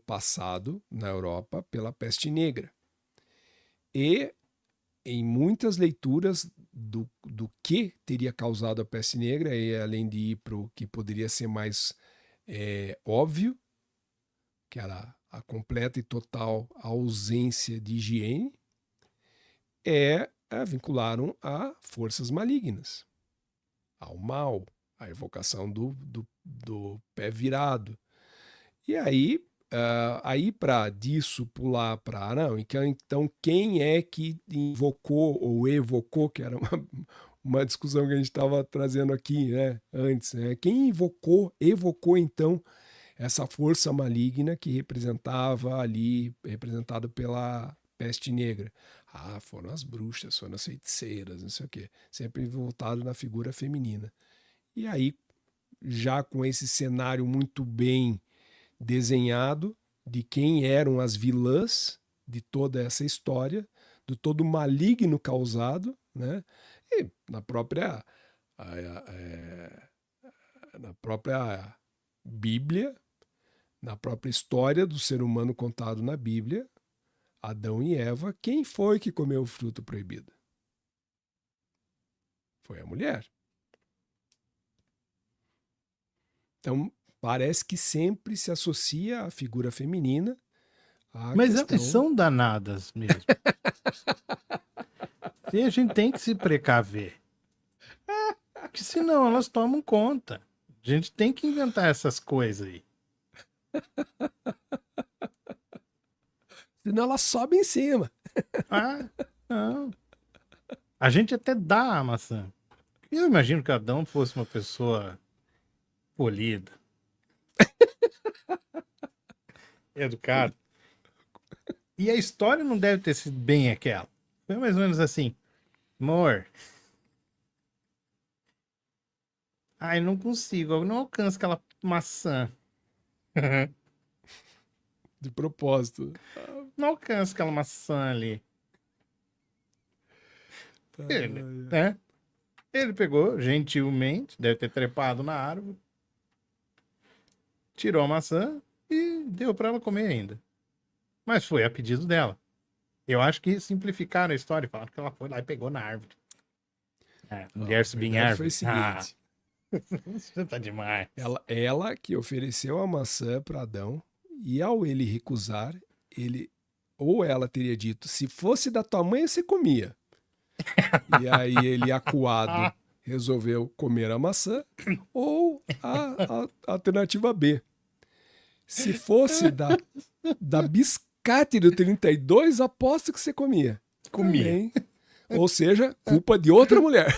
passado na Europa pela peste negra. E em muitas leituras do que teria causado a peste negra, e além de ir para o que poderia ser mais óbvio, que era a completa e total ausência de higiene, vincularam a forças malignas, ao mal, à evocação do pé virado. E aí para disso pular para não, então quem é que invocou ou evocou, que era uma discussão que a gente estava trazendo aqui, né, antes, né? Quem evocou então essa força maligna que representado pela peste negra? Foram as bruxas, foram as feiticeiras, não sei o quê, sempre voltado na figura feminina. E aí, já com esse cenário muito bem desenhado de quem eram as vilãs de toda essa história, do todo maligno causado, né? E na própria Bíblia, na própria história do ser humano contado na Bíblia, Adão e Eva, quem foi que comeu o fruto proibido? Foi a mulher. Então, parece que sempre se associa a figura feminina à Mas questão... elas são danadas mesmo. E a gente tem que se precaver. Porque senão elas tomam conta. A gente tem que inventar essas coisas aí. Senão ela sobe em cima. Não. A gente até dá a maçã. Eu imagino que Adão fosse uma pessoa polida. Educado. E a história não deve ter sido bem aquela. Foi mais ou menos assim. Amor. Ai, não consigo. Eu não alcanço aquela maçã. De propósito. Não alcanço aquela maçã ali. Ele, né? Ele pegou, gentilmente, deve ter trepado na árvore, tirou a maçã e deu para ela comer ainda. Mas foi a pedido dela. Eu acho que simplificaram a história e falaram que ela foi lá e pegou na árvore. Mulher subir em árvore. Foi o seguinte. Você tá demais. Ela que ofereceu a maçã para Adão, e ao ele recusar, ou ela teria dito, se fosse da tua mãe, você comia. E aí ele, acuado, resolveu comer a maçã, ou a alternativa B. Se fosse da biscate do 32, aposto que você comia. Comia. Também. Ou seja, culpa de outra mulher.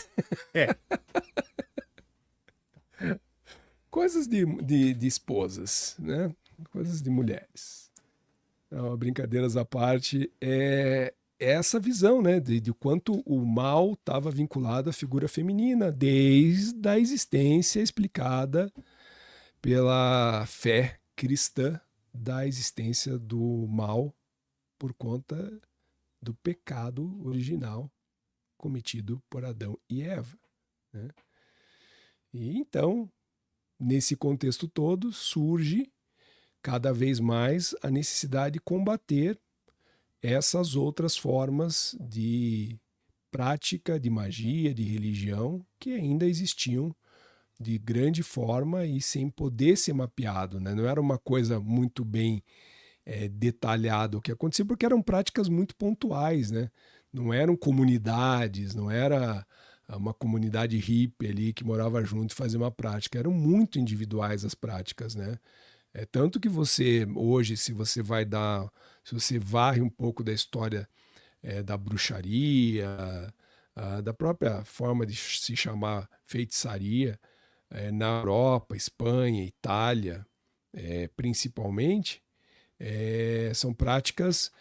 Coisas de esposas, né? Coisas de mulheres. Então, brincadeiras à parte, é essa visão, né? De quanto o mal estava vinculado à figura feminina, desde a existência explicada pela fé cristã da existência do mal por conta do pecado original cometido por Adão e Eva, né? E então, nesse contexto todo, surge cada vez mais a necessidade de combater essas outras formas de prática de magia, de religião, que ainda existiam de grande forma e sem poder ser mapeado, né? Não era uma coisa muito bem detalhada o que acontecia, porque eram práticas muito pontuais, né? Não eram comunidades, não era uma comunidade hippie ali que morava junto e fazia uma prática. Eram muito individuais as práticas, né? Tanto que você, hoje, se você varre um pouco da história da bruxaria, da própria forma de se chamar feitiçaria, na Europa, Espanha, Itália, principalmente, são práticas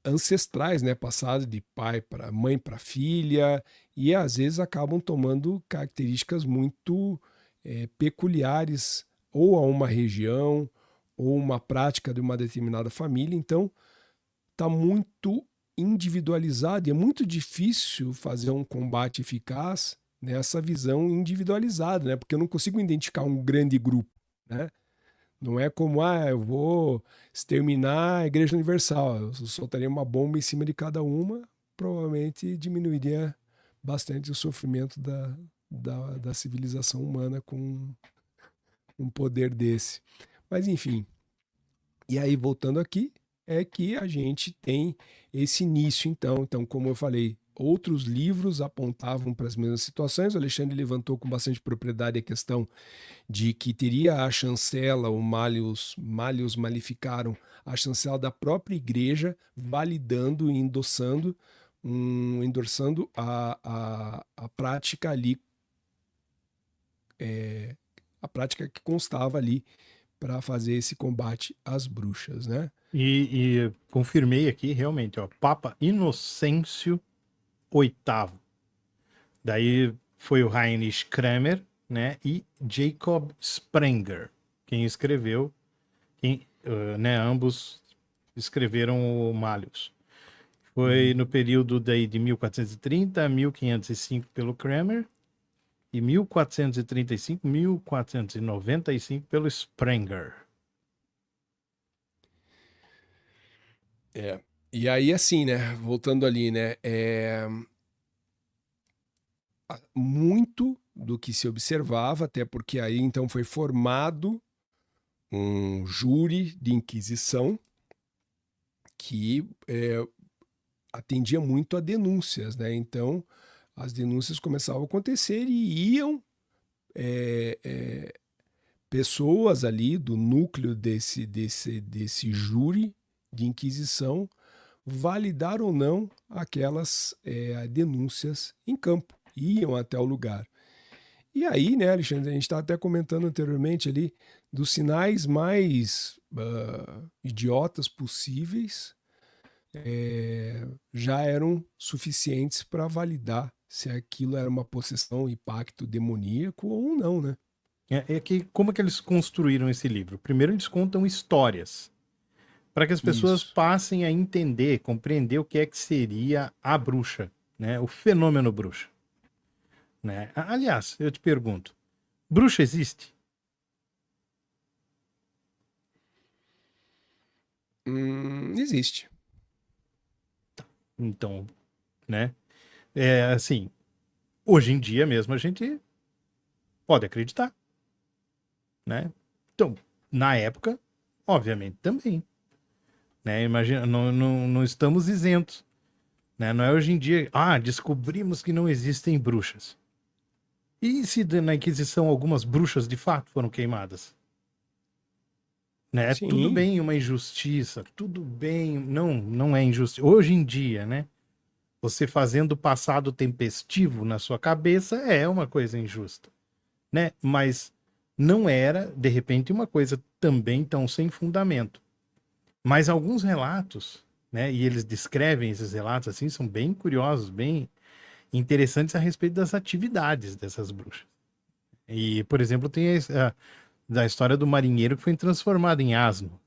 ancestrais, né, passadas de pai para mãe para filha, e às vezes acabam tomando características muito peculiares ou a uma região ou uma prática de uma determinada família. Então, está muito individualizado e é muito difícil fazer um combate eficaz nessa visão individualizada, né? Porque eu não consigo identificar um grande grupo, né? Não é como, eu vou exterminar a Igreja Universal, eu soltaria uma bomba em cima de cada uma, provavelmente diminuiria bastante o sofrimento da civilização humana com um poder desse. Mas enfim, e aí voltando aqui, é que a gente tem esse início então, como eu falei, outros livros apontavam para as mesmas situações. O Alexandre levantou com bastante propriedade a questão de que teria a chancela, o Malleus Maleficarum, a chancela da própria igreja, validando e endossando a prática ali, a prática que constava ali para fazer esse combate às bruxas, né? E confirmei aqui, realmente, ó, Papa Inocêncio VIII. Daí foi o Heinrich Kramer, né, e Jacob Sprenger, quem escreveu, né, ambos escreveram o Malleus. Foi no período daí de 1430 a 1505 pelo Kramer e 1435, 1495 pelo Sprenger. E aí assim, né, voltando ali, né, muito do que se observava, até porque aí então foi formado um júri de inquisição que atendia muito a denúncias, né? Então as denúncias começavam a acontecer e iam pessoas ali do núcleo desse júri de inquisição validar ou não aquelas denúncias em campo, iam até o lugar. E aí, né, Alexandre, a gente está até comentando anteriormente ali dos sinais mais idiotas possíveis, já eram suficientes para validar se aquilo era uma possessão e pacto demoníaco ou não, né? Como é que eles construíram esse livro? Primeiro eles contam histórias, para que as pessoas passem a entender, compreender o que é que seria a bruxa, né? O fenômeno bruxa. Né? Aliás, eu te pergunto, bruxa existe? Existe. Então, né? Assim, hoje em dia mesmo a gente pode acreditar, né? Então, na época, obviamente também, né? Imagina, não estamos isentos, né? Não é hoje em dia, descobrimos que não existem bruxas. E se na Inquisição algumas bruxas de fato foram queimadas? Né? Sim. Tudo bem uma injustiça, tudo bem, não é injustiça. Hoje em dia, né? Você fazendo o passado tempestivo na sua cabeça é uma coisa injusta, né? Mas não era, de repente, uma coisa também tão sem fundamento. Mas alguns relatos, né? E eles descrevem esses relatos assim, são bem curiosos, bem interessantes a respeito das atividades dessas bruxas. E, por exemplo, tem da história do marinheiro que foi transformado em asno.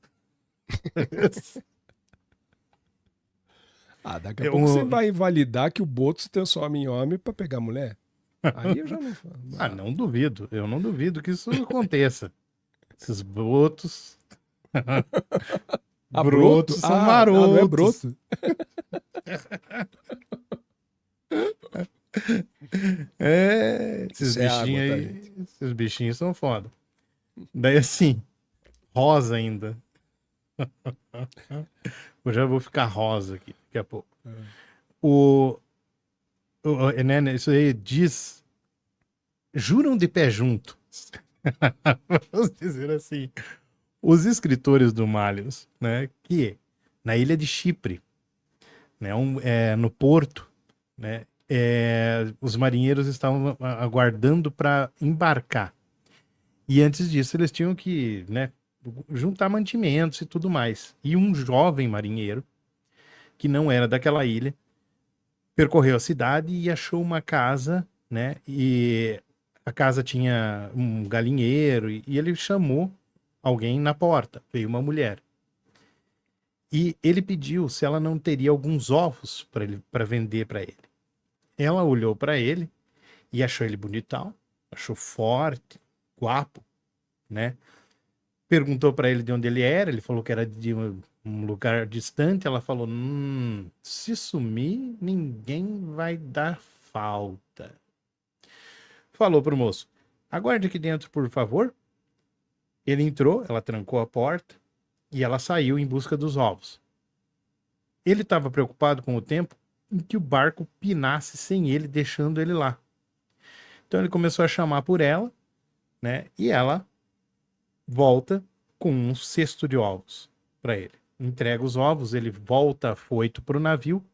Daqui a pouco você vai invalidar que o boto se transforma em homem para pegar mulher? Aí eu já não falo. Não duvido. Eu não duvido que isso aconteça. Esses botos... brotos são marotos. Não é broto? Esses bichinhos aí, esses bichinhos são foda. Daí assim, rosa ainda. Eu já vou ficar rosa aqui daqui a pouco. Né, isso aí diz, juram de pé junto. Vamos dizer assim, os escritores do Malleus, né, que na ilha de Chipre, né, no porto, né, os marinheiros estavam aguardando para embarcar. E antes disso eles tinham que, né, juntar mantimentos e tudo mais. E um jovem marinheiro que não era daquela ilha, percorreu a cidade e achou uma casa, né? E a casa tinha um galinheiro e ele chamou alguém na porta. Veio uma mulher. E ele pediu se ela não teria alguns ovos para vender para ele. Ela olhou para ele e achou ele bonitão, achou forte, guapo, né? Perguntou para ele de onde ele era, ele falou que era de um lugar distante. Ela falou: se sumir, ninguém vai dar falta. Falou pro moço: aguarde aqui dentro, por favor. Ele entrou, ela trancou a porta e ela saiu em busca dos ovos. Ele estava preocupado com o tempo em que o barco pinasse sem ele, deixando ele lá. Então ele começou a chamar por ela, né? E ela volta com um cesto de ovos para ele. Entrega os ovos, ele volta afoito para o navio,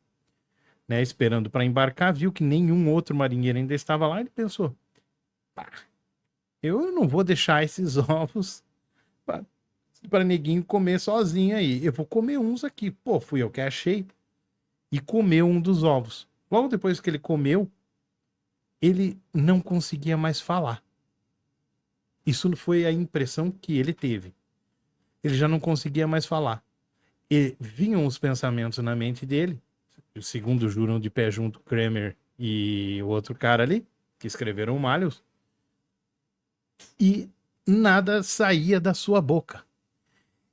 né? Esperando para embarcar, viu que nenhum outro marinheiro ainda estava lá. Ele pensou: pá, eu não vou deixar esses ovos para neguinho comer sozinho aí. Eu vou comer uns aqui. Pô, fui eu que achei. E comeu um dos ovos. Logo depois que ele comeu, ele não conseguia mais falar. Isso foi a impressão que ele teve. Ele já não conseguia mais falar. E vinham os pensamentos na mente dele, segundo juram de pé junto Kramer e o outro cara ali, que escreveram o Malleus, e nada saía da sua boca.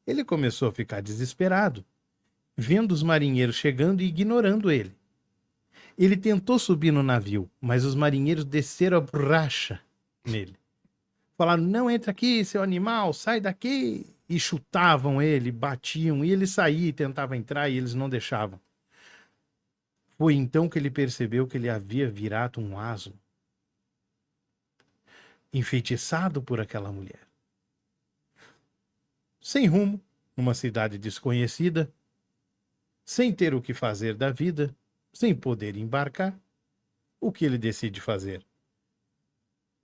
Ele começou a ficar desesperado, vendo os marinheiros chegando e ignorando ele. Ele tentou subir no navio, mas os marinheiros desceram a borracha nele. Falaram: não entra aqui, seu animal, sai daqui. E chutavam ele, batiam, e ele saía e tentava entrar e eles não deixavam. Foi então que ele percebeu que ele havia virado um asno, enfeitiçado por aquela mulher. Sem rumo, numa cidade desconhecida, sem ter o que fazer da vida, sem poder embarcar, o que ele decide fazer?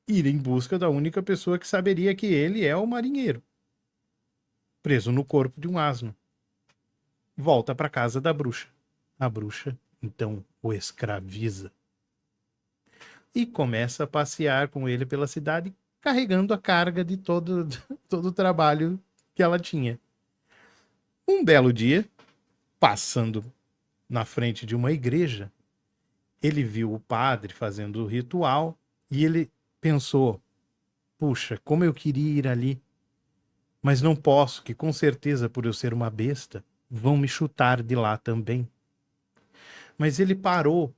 Ir em busca da única pessoa que saberia que ele é o marinheiro, preso no corpo de um asno. Volta para casa da bruxa. A bruxa, então, o escraviza. E começa a passear com ele pela cidade, carregando a carga de todo o trabalho que ela tinha. Um belo dia, passando na frente de uma igreja, ele viu o padre fazendo o ritual e ele pensou: puxa, como eu queria ir ali, mas não posso, que com certeza, por eu ser uma besta, vão me chutar de lá também. Mas ele parou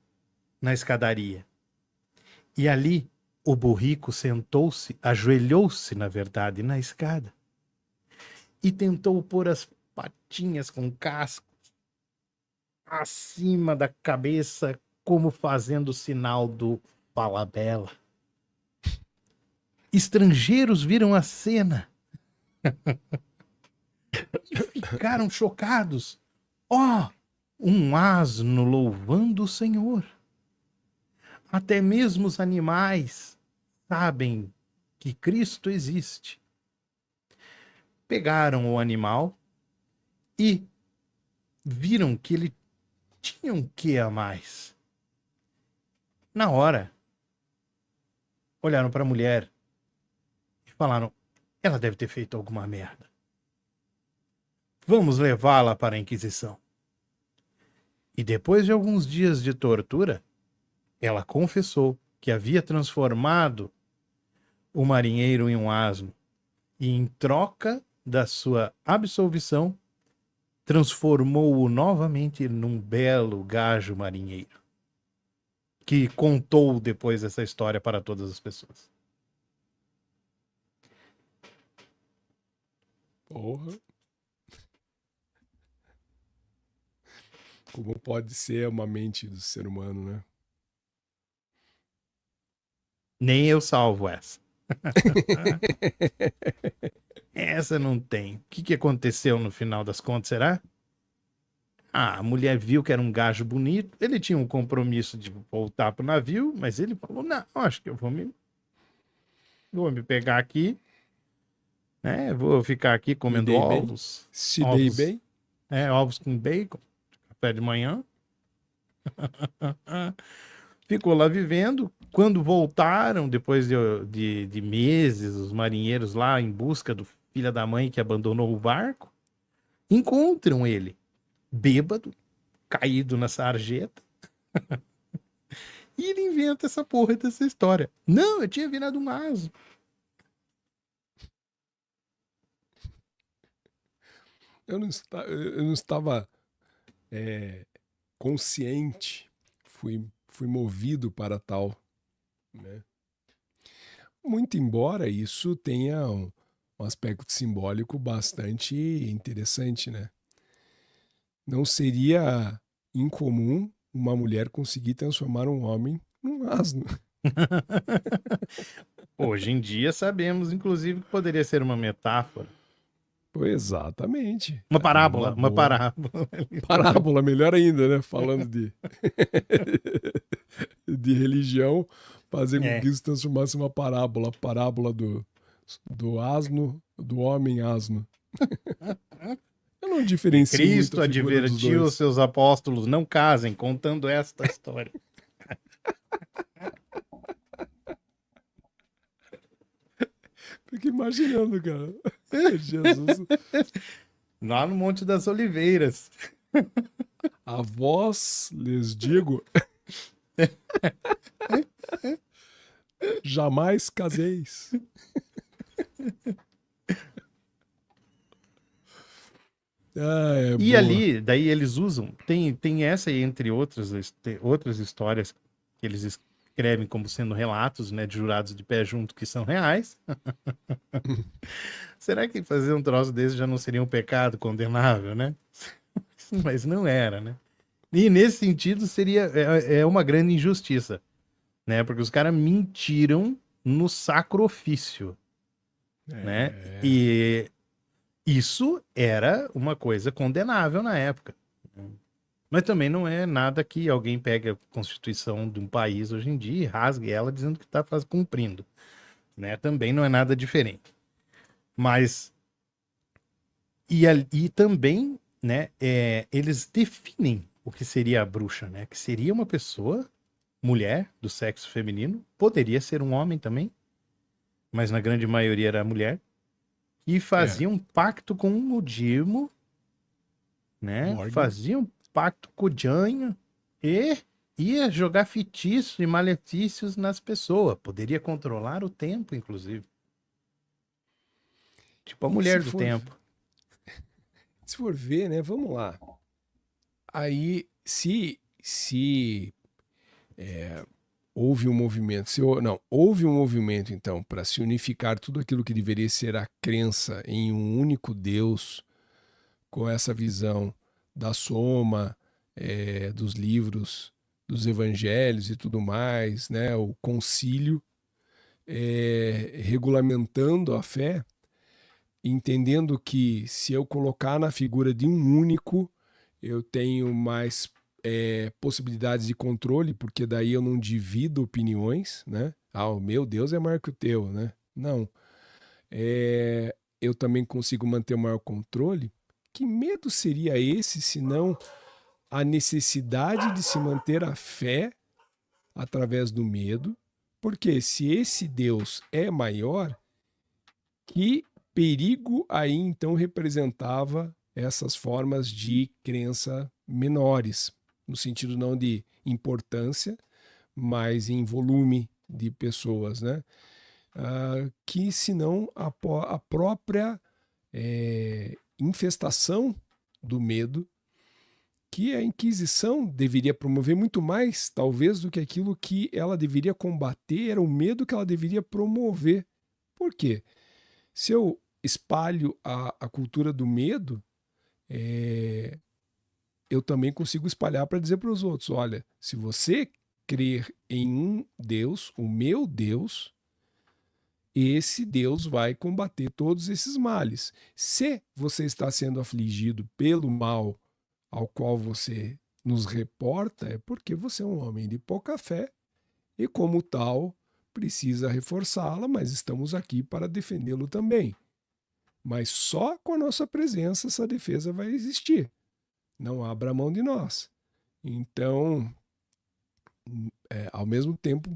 na escadaria. E ali o burrico sentou-se, ajoelhou-se, na verdade, na escada. E tentou pôr as patinhas com casco acima da cabeça, como fazendo o sinal do Falabella. Estrangeiros viram a cena e ficaram chocados. Ó, um asno louvando o Senhor. Até mesmo os animais sabem que Cristo existe. Pegaram o animal e viram que ele tinha um quê a mais. Na hora, olharam para a mulher e falaram: ela deve ter feito alguma merda. Vamos levá-la para a Inquisição. E depois de alguns dias de tortura, ela confessou que havia transformado o marinheiro em um asno e, em troca da sua absolvição, transformou-o novamente num belo gajo marinheiro, que contou depois essa história para todas as pessoas. Porra. Como pode ser uma mente do ser humano, né? Nem eu salvo essa. Essa não tem. O que aconteceu no final das contas, será? A mulher viu que era um gajo bonito. Ele tinha um compromisso de voltar pro navio, mas ele falou: não, acho que eu vou me pegar aqui, né? Vou ficar aqui comendo ovos. Se dei bem. Ovos com bacon, café de manhã. Ficou lá vivendo. Quando voltaram, depois de meses, os marinheiros lá em busca do filho da mãe que abandonou o barco, encontram ele, bêbado, caído na sarjeta. E ele inventa essa porra dessa história. Não, eu tinha virado um asno. Eu não estava consciente, fui movido para tal, né? Muito embora isso tenha um aspecto simbólico bastante interessante, né? Não seria incomum uma mulher conseguir transformar um homem num asno. Hoje em dia sabemos, inclusive, que poderia ser uma metáfora. Pois exatamente. Uma parábola, uma boa parábola. parábola, melhor ainda, né? Falando de religião, fazer com que isso transformasse uma parábola. Parábola do asno, do homem asno. Eu não diferencio Cristo muito a figura dos advertiu dois. os seus apóstolos, não casem, contando esta história. Fico imaginando, cara. Jesus. Lá no Monte das Oliveiras. A vós lhes digo, jamais caseis. E ali, daí eles usam, tem essa e entre outras histórias que eles escrevem como sendo relatos, né, de jurados de pé junto que são reais. Será que fazer um troço desse já não seria um pecado condenável, né? Mas não era, né? E nesse sentido seria uma grande injustiça, né? Porque os caras mentiram no sacro ofício, né? E isso era uma coisa condenável na época. Mas também não é nada que alguém pegue a Constituição de um país hoje em dia e rasgue ela dizendo que está cumprindo, né? Também não é nada diferente. Mas e também, né? Eles definem o que seria a bruxa, né? Que seria uma pessoa, mulher do sexo feminino, poderia ser um homem também, mas na grande maioria era mulher, e fazia um pacto com um Odimo, né? Morgan. Fazia um pacto com o Janho e ia jogar feitiços e malefícios nas pessoas. Poderia controlar o tempo, inclusive. Tipo a mulher do tempo. Se for ver, né? Vamos lá. Aí, se houve um movimento, houve um movimento, então, para se unificar tudo aquilo que deveria ser a crença em um único Deus, com essa visão da soma dos livros, dos evangelhos e tudo mais, né? O concílio regulamentando a fé, entendendo que se eu colocar na figura de um único, eu tenho mais possibilidades de controle, porque daí eu não divido opiniões, né? O meu Deus é maior que o teu, né? Não. Eu também consigo manter o maior controle. Que medo seria esse, se não a necessidade de se manter a fé através do medo? Porque se esse Deus é maior, que perigo aí então representava essas formas de crença menores, no sentido não de importância, mas em volume de pessoas, né? Que senão a própria infestação do medo, que a Inquisição deveria promover muito mais, talvez, do que aquilo que ela deveria combater, era o medo que ela deveria promover. Por quê? Se eu espalho a cultura do medo, eu também consigo espalhar para dizer para os outros, olha, se você crer em um Deus, o meu Deus, esse Deus vai combater todos esses males. Se você está sendo afligido pelo mal ao qual você nos reporta, é porque você é um homem de pouca fé e, como tal, precisa reforçá-la, mas estamos aqui para defendê-lo também. Mas só com a nossa presença essa defesa vai existir. não abra mão de nós. Então, ao mesmo tempo,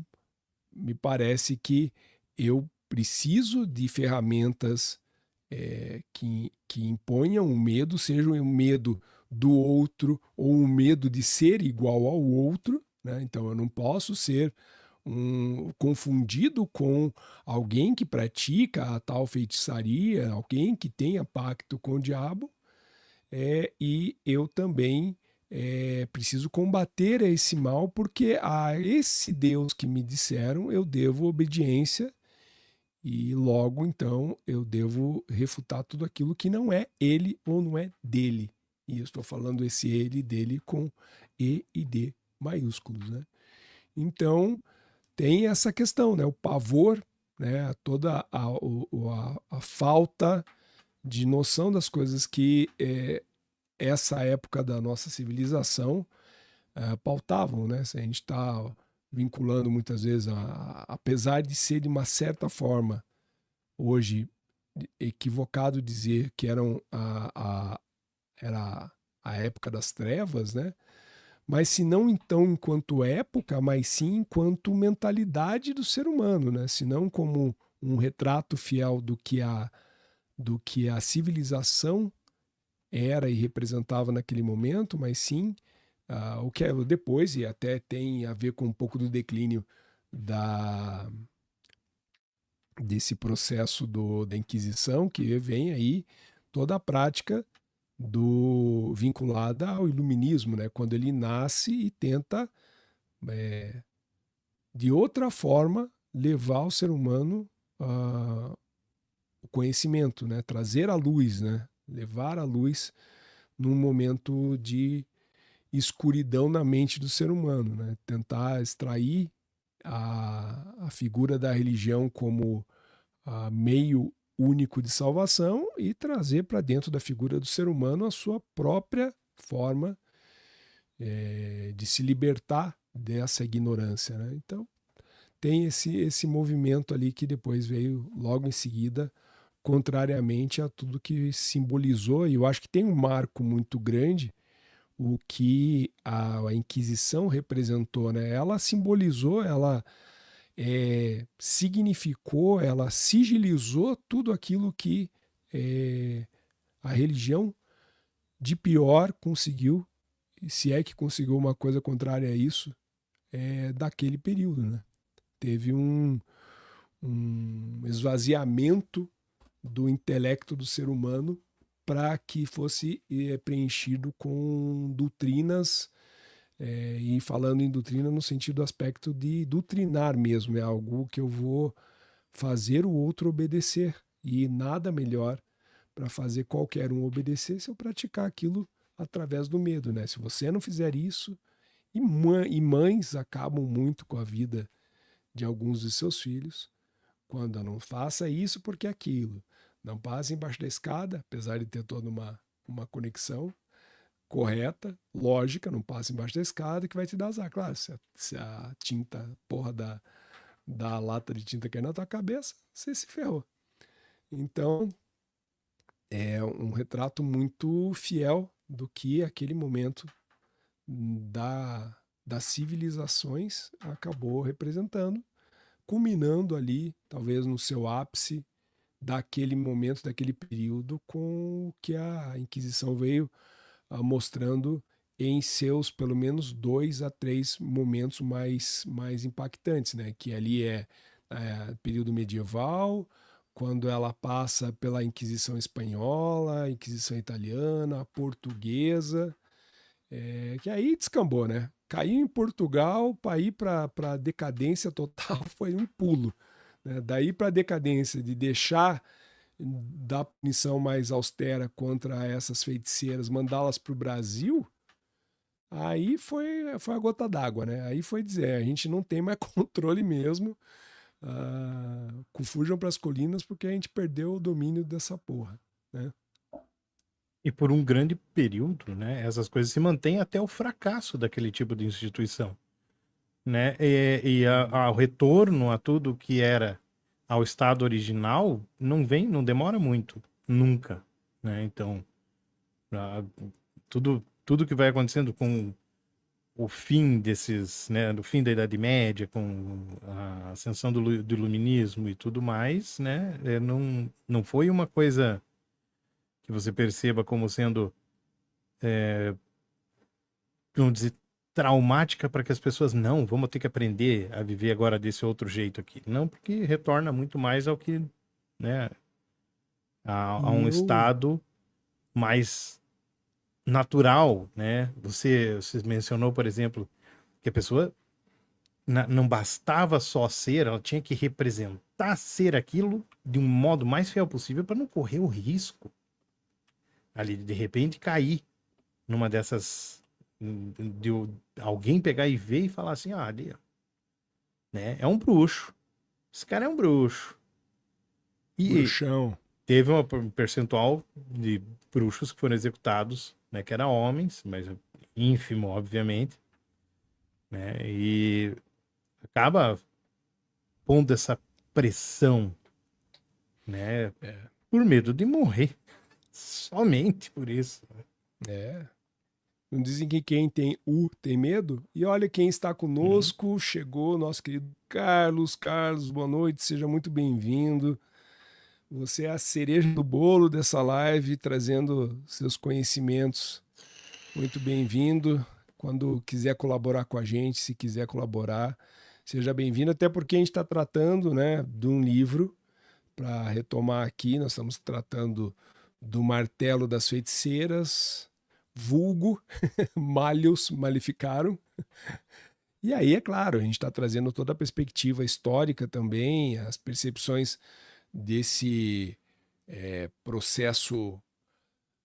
me parece que eu preciso de ferramentas que imponham o medo, seja o medo do outro ou o medo de ser igual ao outro, né? Então eu não posso ser confundido com alguém que pratica a tal feitiçaria, alguém que tenha pacto com o diabo, e eu também preciso combater esse mal, porque a esse Deus que me disseram eu devo obediência e logo então eu devo refutar tudo aquilo que não é ele ou não é dele. E eu estou falando esse ele e dele com E e D maiúsculos, né? Então tem essa questão, né? O pavor, né? Toda a falta de noção das coisas que essa época da nossa civilização pautavam, né? Se a gente está vinculando muitas vezes, apesar de ser de uma certa forma hoje equivocado dizer que era a época das trevas, né? Mas se não então enquanto época, mas sim enquanto mentalidade do ser humano, né? Se não como um retrato fiel do que a civilização era e representava naquele momento, mas sim o que é depois, e até tem a ver com um pouco do declínio desse processo da Inquisição, que vem aí toda a prática vinculada ao iluminismo, né? Quando ele nasce e tenta, de outra forma, levar o ser humano o conhecimento, né? Trazer a luz, né? Levar a luz num momento de escuridão na mente do ser humano, né? Tentar extrair a figura da religião como meio único de salvação e trazer para dentro da figura do ser humano a sua própria forma de se libertar dessa ignorância, né? Então tem esse movimento ali que depois veio logo em seguida, contrariamente a tudo que simbolizou, e eu acho que tem um marco muito grande o que a Inquisição representou, né? Ela simbolizou, ela significou, ela sigilizou tudo aquilo que a religião de pior conseguiu, se é que conseguiu uma coisa contrária a isso, daquele período, né? Teve um esvaziamento do intelecto do ser humano para que fosse preenchido com doutrinas, e falando em doutrina no sentido do aspecto de doutrinar mesmo, é algo que eu vou fazer o outro obedecer, e nada melhor para fazer qualquer um obedecer se eu praticar aquilo através do medo, né? Se você não fizer isso, e mães acabam muito com a vida de alguns de seus filhos, quando não faça isso porque aquilo, não passe embaixo da escada, apesar de ter toda uma conexão correta, lógica, não passe embaixo da escada que vai te dar azar. Claro, se a tinta, porra da lata de tinta cair na tua cabeça, você se ferrou. Então, é um retrato muito fiel do que aquele momento das civilizações acabou representando, culminando ali, talvez no seu ápice daquele momento, daquele período, com o que a Inquisição veio mostrando em seus pelo menos 2 a 3 momentos mais impactantes, né? Que ali período medieval, quando ela passa pela Inquisição espanhola, Inquisição italiana, portuguesa, que aí descambou, né? Caiu em Portugal, para ir para decadência total foi um pulo, né? Daí para decadência de deixar da punição mais austera contra essas feiticeiras, mandá-las para o Brasil, aí foi a gota d'água, né? Aí foi dizer, a gente não tem mais controle mesmo, fujam para as colinas porque a gente perdeu o domínio dessa porra, né? E por um grande período, né, essas coisas se mantêm até o fracasso daquele tipo de instituição, né? O retorno a tudo que era ao estado original não demora muito, nunca, né? Então, tudo tudo que vai acontecendo com o fim desses, né, do fim da Idade Média, com a ascensão do iluminismo e tudo mais, né, não foi uma coisa que você perceba como sendo, vamos dizer, traumática para que as pessoas, não, vamos ter que aprender a viver agora desse outro jeito aqui. Não, porque retorna muito mais ao que, né, a um estado mais natural, né? Você mencionou, por exemplo, que a pessoa não bastava só ser, ela tinha que representar ser aquilo de um modo mais fiel possível para não correr o risco ali de repente cair numa dessas, de alguém pegar e ver e falar assim, ali, né? É um bruxo. Esse cara é um bruxo. E Bruxão. teve um percentual de bruxos que foram executados, né? Que eram homens, mas ínfimo, obviamente, né? E acaba pondo essa pressão, né? Por medo de morrer. Somente por isso. Não dizem que quem tem tem medo? E olha quem está conosco, chegou nosso querido Carlos. Carlos, boa noite, seja muito bem-vindo. Você é a cereja do bolo dessa live, trazendo seus conhecimentos. Muito bem-vindo. Quando quiser colaborar com a gente, se quiser colaborar, seja bem-vindo, até porque a gente está tratando, né, de um livro, para retomar aqui, nós estamos tratando do Martelo das Feiticeiras, vulgo, Malleus Maleficarum. E aí, é claro, a gente está trazendo toda a perspectiva histórica também, as percepções desse processo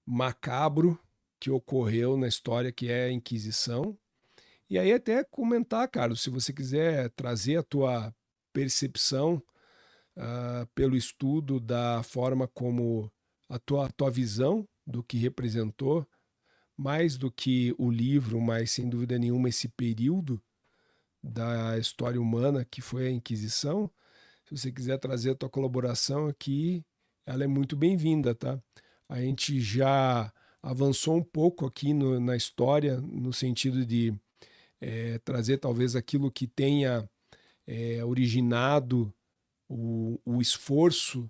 macabro que ocorreu na história, que é a Inquisição. E aí até comentar, Carlos, se você quiser trazer a tua percepção pelo estudo da forma como a tua visão do que representou, mais do que o livro, mas sem dúvida nenhuma esse período da história humana que foi a Inquisição. Se você quiser trazer a tua colaboração aqui, ela é muito bem-vinda, tá? A gente já avançou um pouco aqui na história, no sentido de trazer talvez aquilo que tenha originado o esforço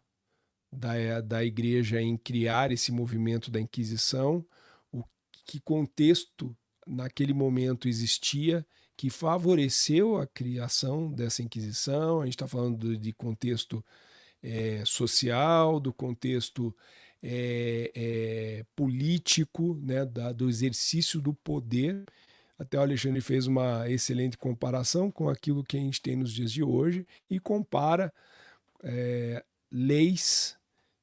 da igreja em criar esse movimento da Inquisição, o que contexto naquele momento existia que favoreceu a criação dessa Inquisição. A gente está falando de contexto social, do contexto político, né, do exercício do poder. Até o Alexandre fez uma excelente comparação com aquilo que a gente tem nos dias de hoje e compara leis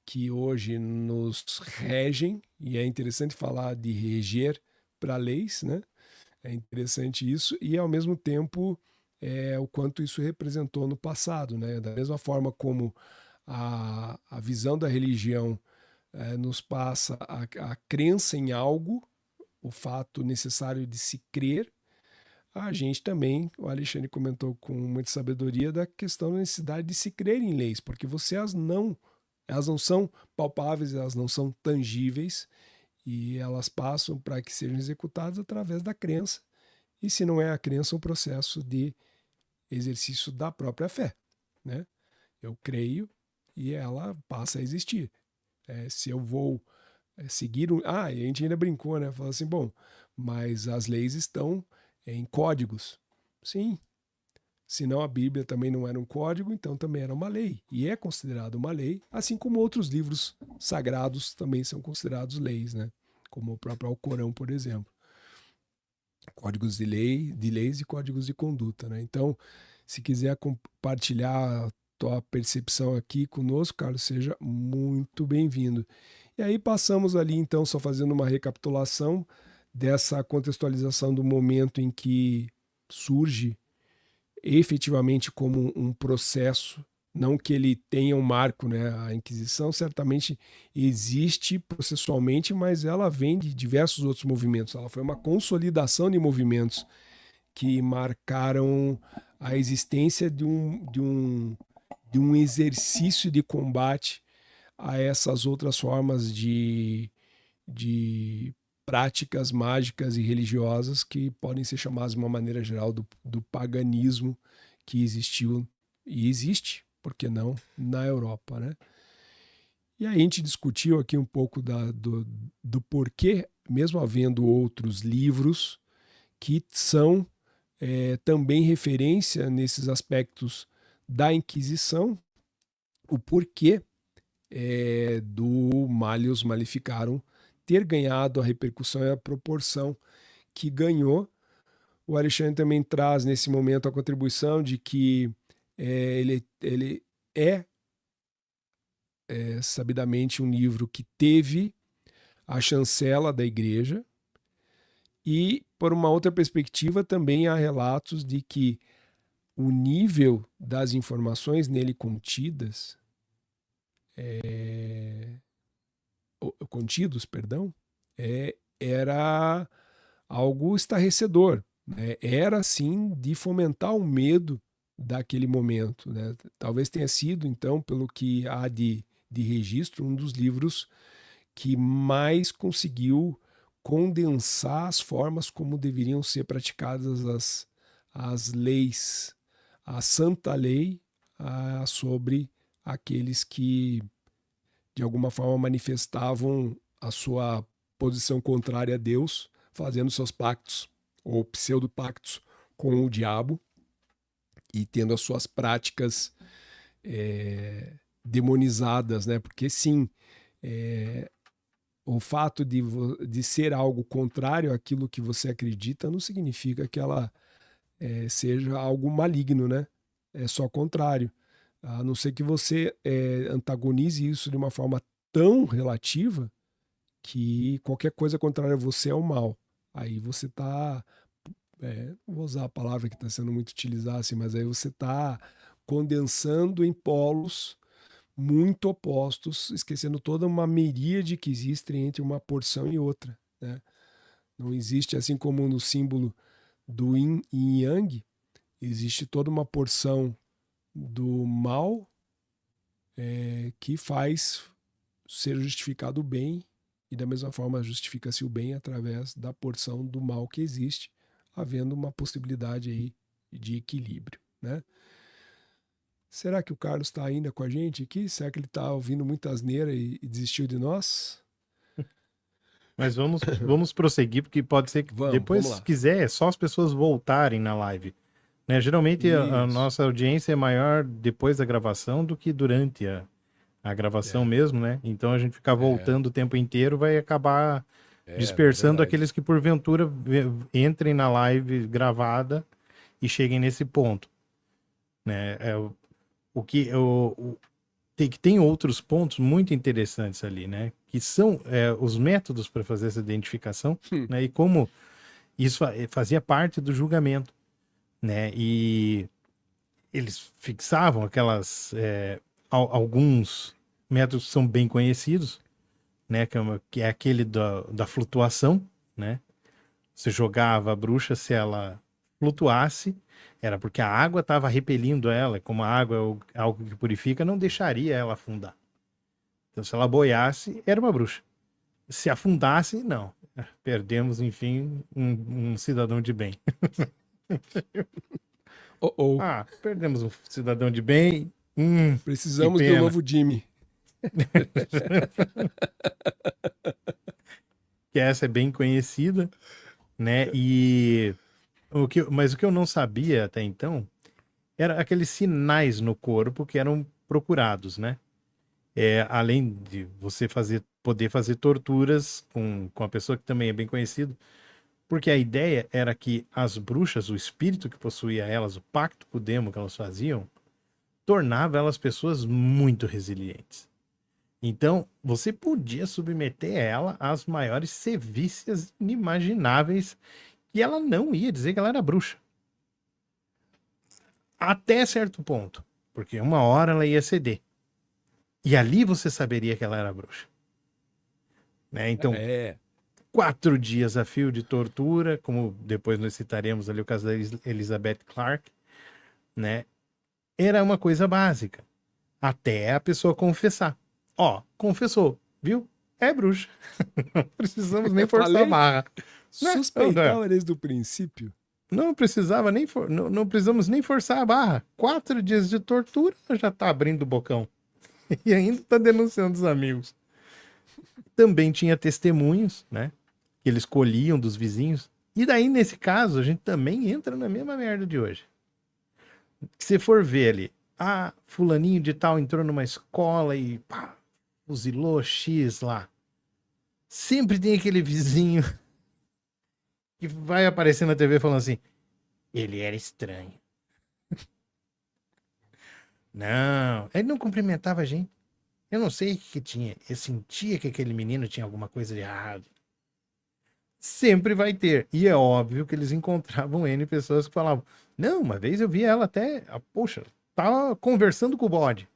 que hoje nos regem, e é interessante falar de reger para leis, né? É interessante isso, e ao mesmo tempo o quanto isso representou no passado, né? Da mesma forma como a visão da religião nos passa a crença em algo, o fato necessário de se crer, a gente também, o Alexandre comentou com muita sabedoria da questão da necessidade de se crer em leis, porque elas não são palpáveis, elas não são tangíveis, e elas passam para que sejam executadas através da crença, e se não é a crença, um processo de exercício da própria fé, né? Eu creio e ela passa a existir. Se eu vou seguir e a gente ainda brincou, né? Falou assim, bom, mas as leis estão em códigos. Sim. Senão a Bíblia também não era um código, então também era uma lei. E é considerado uma lei, assim como outros livros sagrados também são considerados leis, né? Como o próprio Alcorão, por exemplo. Códigos de leis e códigos de conduta, né? Então, se quiser compartilhar a tua percepção aqui conosco, Carlos, seja muito bem-vindo. E aí passamos ali, então, só fazendo uma recapitulação dessa contextualização do momento em que surge efetivamente como um processo, não que ele tenha um marco, né? A Inquisição certamente existe processualmente, mas ela vem de diversos outros movimentos. Ela foi uma consolidação de movimentos que marcaram a existência de um exercício de combate a essas outras formas de práticas mágicas e religiosas que podem ser chamadas de uma maneira geral do paganismo que existiu e existe, por que não, na Europa, né? E aí a gente discutiu aqui um pouco do porquê, mesmo havendo outros livros que são também referência nesses aspectos da Inquisição, o porquê do Malleus Maleficarum ter ganhado a repercussão e a proporção que ganhou. O Alexandre também traz nesse momento a contribuição de que ele é sabidamente um livro que teve a chancela da igreja, e por uma outra perspectiva também há relatos de que o nível das informações nele contidos, era algo estarrecedor, né? Era assim de fomentar o medo daquele momento, né? Talvez tenha sido, então, pelo que há de registro, um dos livros que mais conseguiu condensar as formas como deveriam ser praticadas as leis, a santa lei sobre aqueles que de alguma forma manifestavam a sua posição contrária a Deus, fazendo seus pactos ou pseudo-pactos com o diabo e tendo as suas práticas demonizadas, né? Porque sim, o fato de ser algo contrário àquilo que você acredita não significa que ela seja algo maligno, né? É só contrário. A não ser que você antagonize isso de uma forma tão relativa que qualquer coisa contrária a você é o mal. Aí você está, não vou usar a palavra que está sendo muito utilizada, assim, mas aí você está condensando em polos muito opostos, esquecendo toda uma miríade que existe entre uma porção e outra, né? Não existe, assim como no símbolo do yin e yang, existe toda uma porção do mal que faz ser justificado o bem, e da mesma forma justifica-se o bem através da porção do mal que existe, havendo uma possibilidade aí de equilíbrio, né? Será que o Carlos está ainda com a gente aqui? Será que ele está ouvindo muita asneira e desistiu de nós? Mas vamos prosseguir, porque pode ser que depois, se quiser, é só as pessoas voltarem na live. Né? Geralmente a nossa audiência é maior depois da gravação do que durante a gravação mesmo, né? Então a gente ficar voltando o tempo inteiro vai acabar dispersando aqueles que porventura entrem na live gravada e cheguem nesse ponto. Né? Tem outros pontos muito interessantes ali, né? Que são os métodos para fazer essa identificação, né? E como isso fazia parte do julgamento, né? E eles fixavam alguns métodos que são bem conhecidos, né? Que é aquele da flutuação, né? Você jogava a bruxa, se ela flutuasse, era porque a água estava repelindo ela, como a água é algo que purifica, não deixaria ela afundar. Então, se ela boiasse, era uma bruxa. Se afundasse, não. Perdemos, enfim, um cidadão de bem. Perdemos um cidadão de bem. Precisamos do novo Jimmy. Que essa é bem conhecida, né? Mas o que eu não sabia até então era aqueles sinais no corpo que eram procurados, né? Além de você poder fazer torturas com a pessoa que também é bem conhecido, porque a ideia era que as bruxas, o espírito que possuía elas, o pacto com o demo que elas faziam, tornava elas pessoas muito resilientes. Então, você podia submeter ela às maiores sevícias inimagináveis, e ela não ia dizer que ela era bruxa. Até certo ponto. Porque uma hora ela ia ceder. E ali você saberia que ela era bruxa. Né? Então, 4 dias a fio de tortura, como depois nós citaremos ali o caso da Elizabeth Clark, né? Era uma coisa básica. Até a pessoa confessar. Confessou, viu? é bruxa. Não precisamos nem Eu forçar a falei. barra. Suspeitava desde o princípio. Não precisava nem não precisamos nem forçar a barra. 4 dias de tortura já tá abrindo o bocão. E ainda tá denunciando os amigos. Também tinha testemunhos, né? Que eles colhiam dos vizinhos. E daí, nesse caso, a gente também entra na mesma merda de hoje. Se for ver ali, fulaninho de tal entrou numa escola e pá, fuzilou X lá. Sempre tem aquele vizinho que vai aparecer na TV falando assim, ele era estranho. Não, ele não cumprimentava a gente. Eu não sei o que tinha. Eu sentia que aquele menino tinha alguma coisa de errado. Sempre vai ter. E é óbvio que eles encontravam N pessoas que falavam, não, uma vez eu vi ela até, poxa, tava conversando com o bode.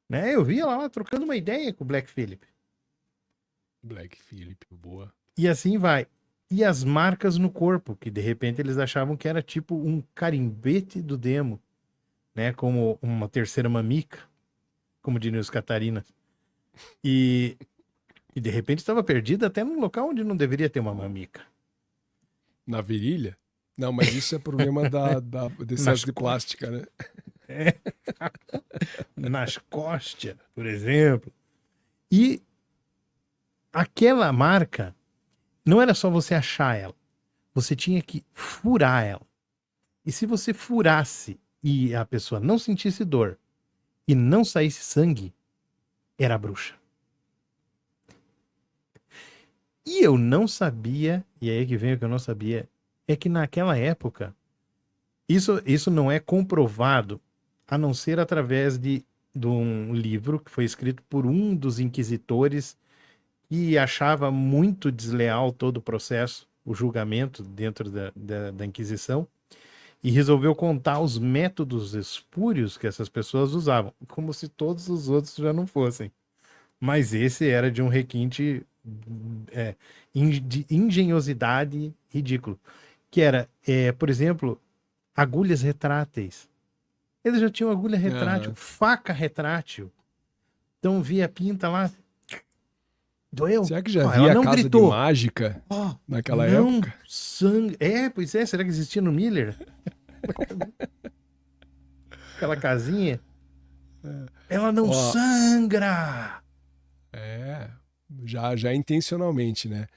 Né? Eu vi ela lá trocando uma ideia com o Black Phillip. Black Phillip, boa. E assim vai. E as marcas no corpo, que de repente eles achavam que era tipo um carimbete do demo, né? Como uma terceira mamica, como diriam os Catarinas. E de repente estava perdida até num local onde não deveria ter uma mamica. Na virilha? Não, mas isso é problema de excesso de plástica, né? É. Nas costas, por exemplo. E aquela marca, não era só você achar ela. Você tinha que furar ela. E se você furasse e a pessoa não sentisse dor e não saísse sangue, era bruxa. E eu não sabia, e aí que vem o que eu não sabia, é que naquela época, isso não é comprovado, a não ser através de um livro que foi escrito por um dos inquisitores que achava muito desleal todo o processo, o julgamento dentro da Inquisição, e resolveu contar os métodos espúrios que essas pessoas usavam, como se todos os outros já não fossem. Mas esse era de um requinte de engenhosidade ridículo. Que era, por exemplo, agulhas retráteis. Eles já tinham agulha retrátil, faca retrátil. Então via a pinta lá. Doeu? Será que já ela havia não casa gritou. de mágica naquela não, época? Sangue. Pois é, será que existia no Miller? Aquela casinha. Ela não sangra! Já intencionalmente, né?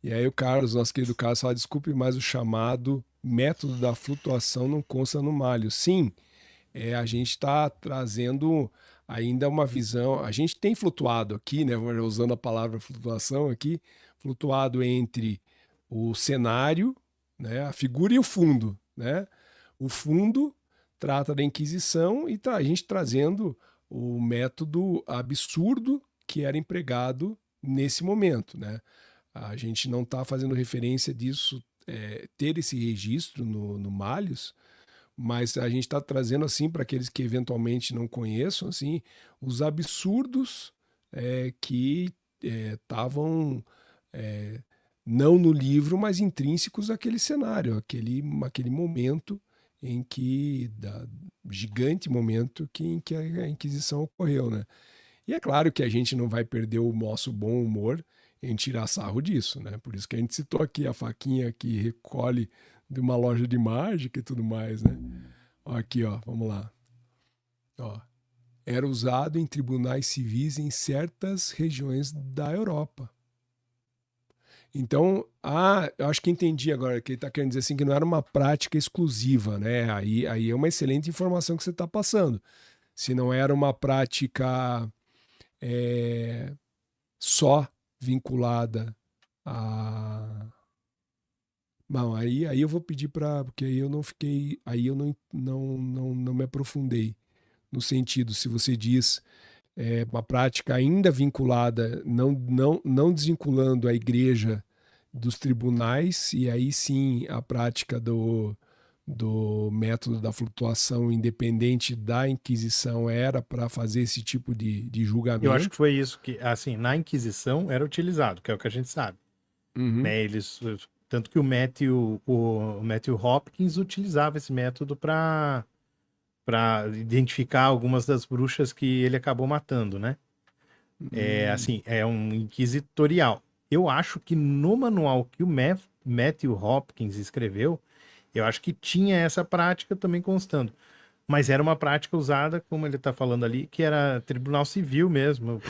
E aí o Carlos, nosso querido Carlos, fala, desculpe, mas o chamado método da flutuação não consta no malho. Sim, a gente está trazendo ainda uma visão, a gente tem flutuado aqui, né? Usando a palavra flutuação aqui, flutuado entre o cenário, né? A figura e o fundo, né? O fundo trata da Inquisição e a gente trazendo o método absurdo que era empregado nesse momento, né? A gente não está fazendo referência disso, ter esse registro no Malleus, mas a gente está trazendo assim para aqueles que eventualmente não conheçam assim os absurdos que estavam não no livro, mas intrínsecos àquele cenário, aquele momento em que gigante momento em que a Inquisição ocorreu, né? E é claro que a gente não vai perder o nosso bom humor em tirar sarro disso, né? Por isso que a gente citou aqui a faquinha que recolhe de uma loja de mágica e tudo mais, né? Ó, aqui, ó, vamos lá. Ó, era usado em tribunais civis em certas regiões da Europa. Então, eu acho que entendi agora que ele está querendo dizer assim que não era uma prática exclusiva, né? Aí é uma excelente informação que você está passando. Se não era uma prática só vinculada a... Bom, aí eu vou pedir para... Porque aí eu não fiquei... Aí eu não me aprofundei no sentido, se você diz uma prática ainda vinculada, não desvinculando a igreja dos tribunais, e aí sim a prática do método da flutuação independente da Inquisição era para fazer esse tipo de julgamento. Eu acho que foi isso que, assim, na Inquisição era utilizado, que é o que a gente sabe. Uhum. Né? Tanto que o Matthew Hopkins utilizava esse método para identificar algumas das bruxas que ele acabou matando, né? Assim, é um inquisitorial. Eu acho que no manual que o Matthew Hopkins escreveu, eu acho que tinha essa prática também constando. Mas era uma prática usada, como ele está falando ali, que era tribunal civil mesmo,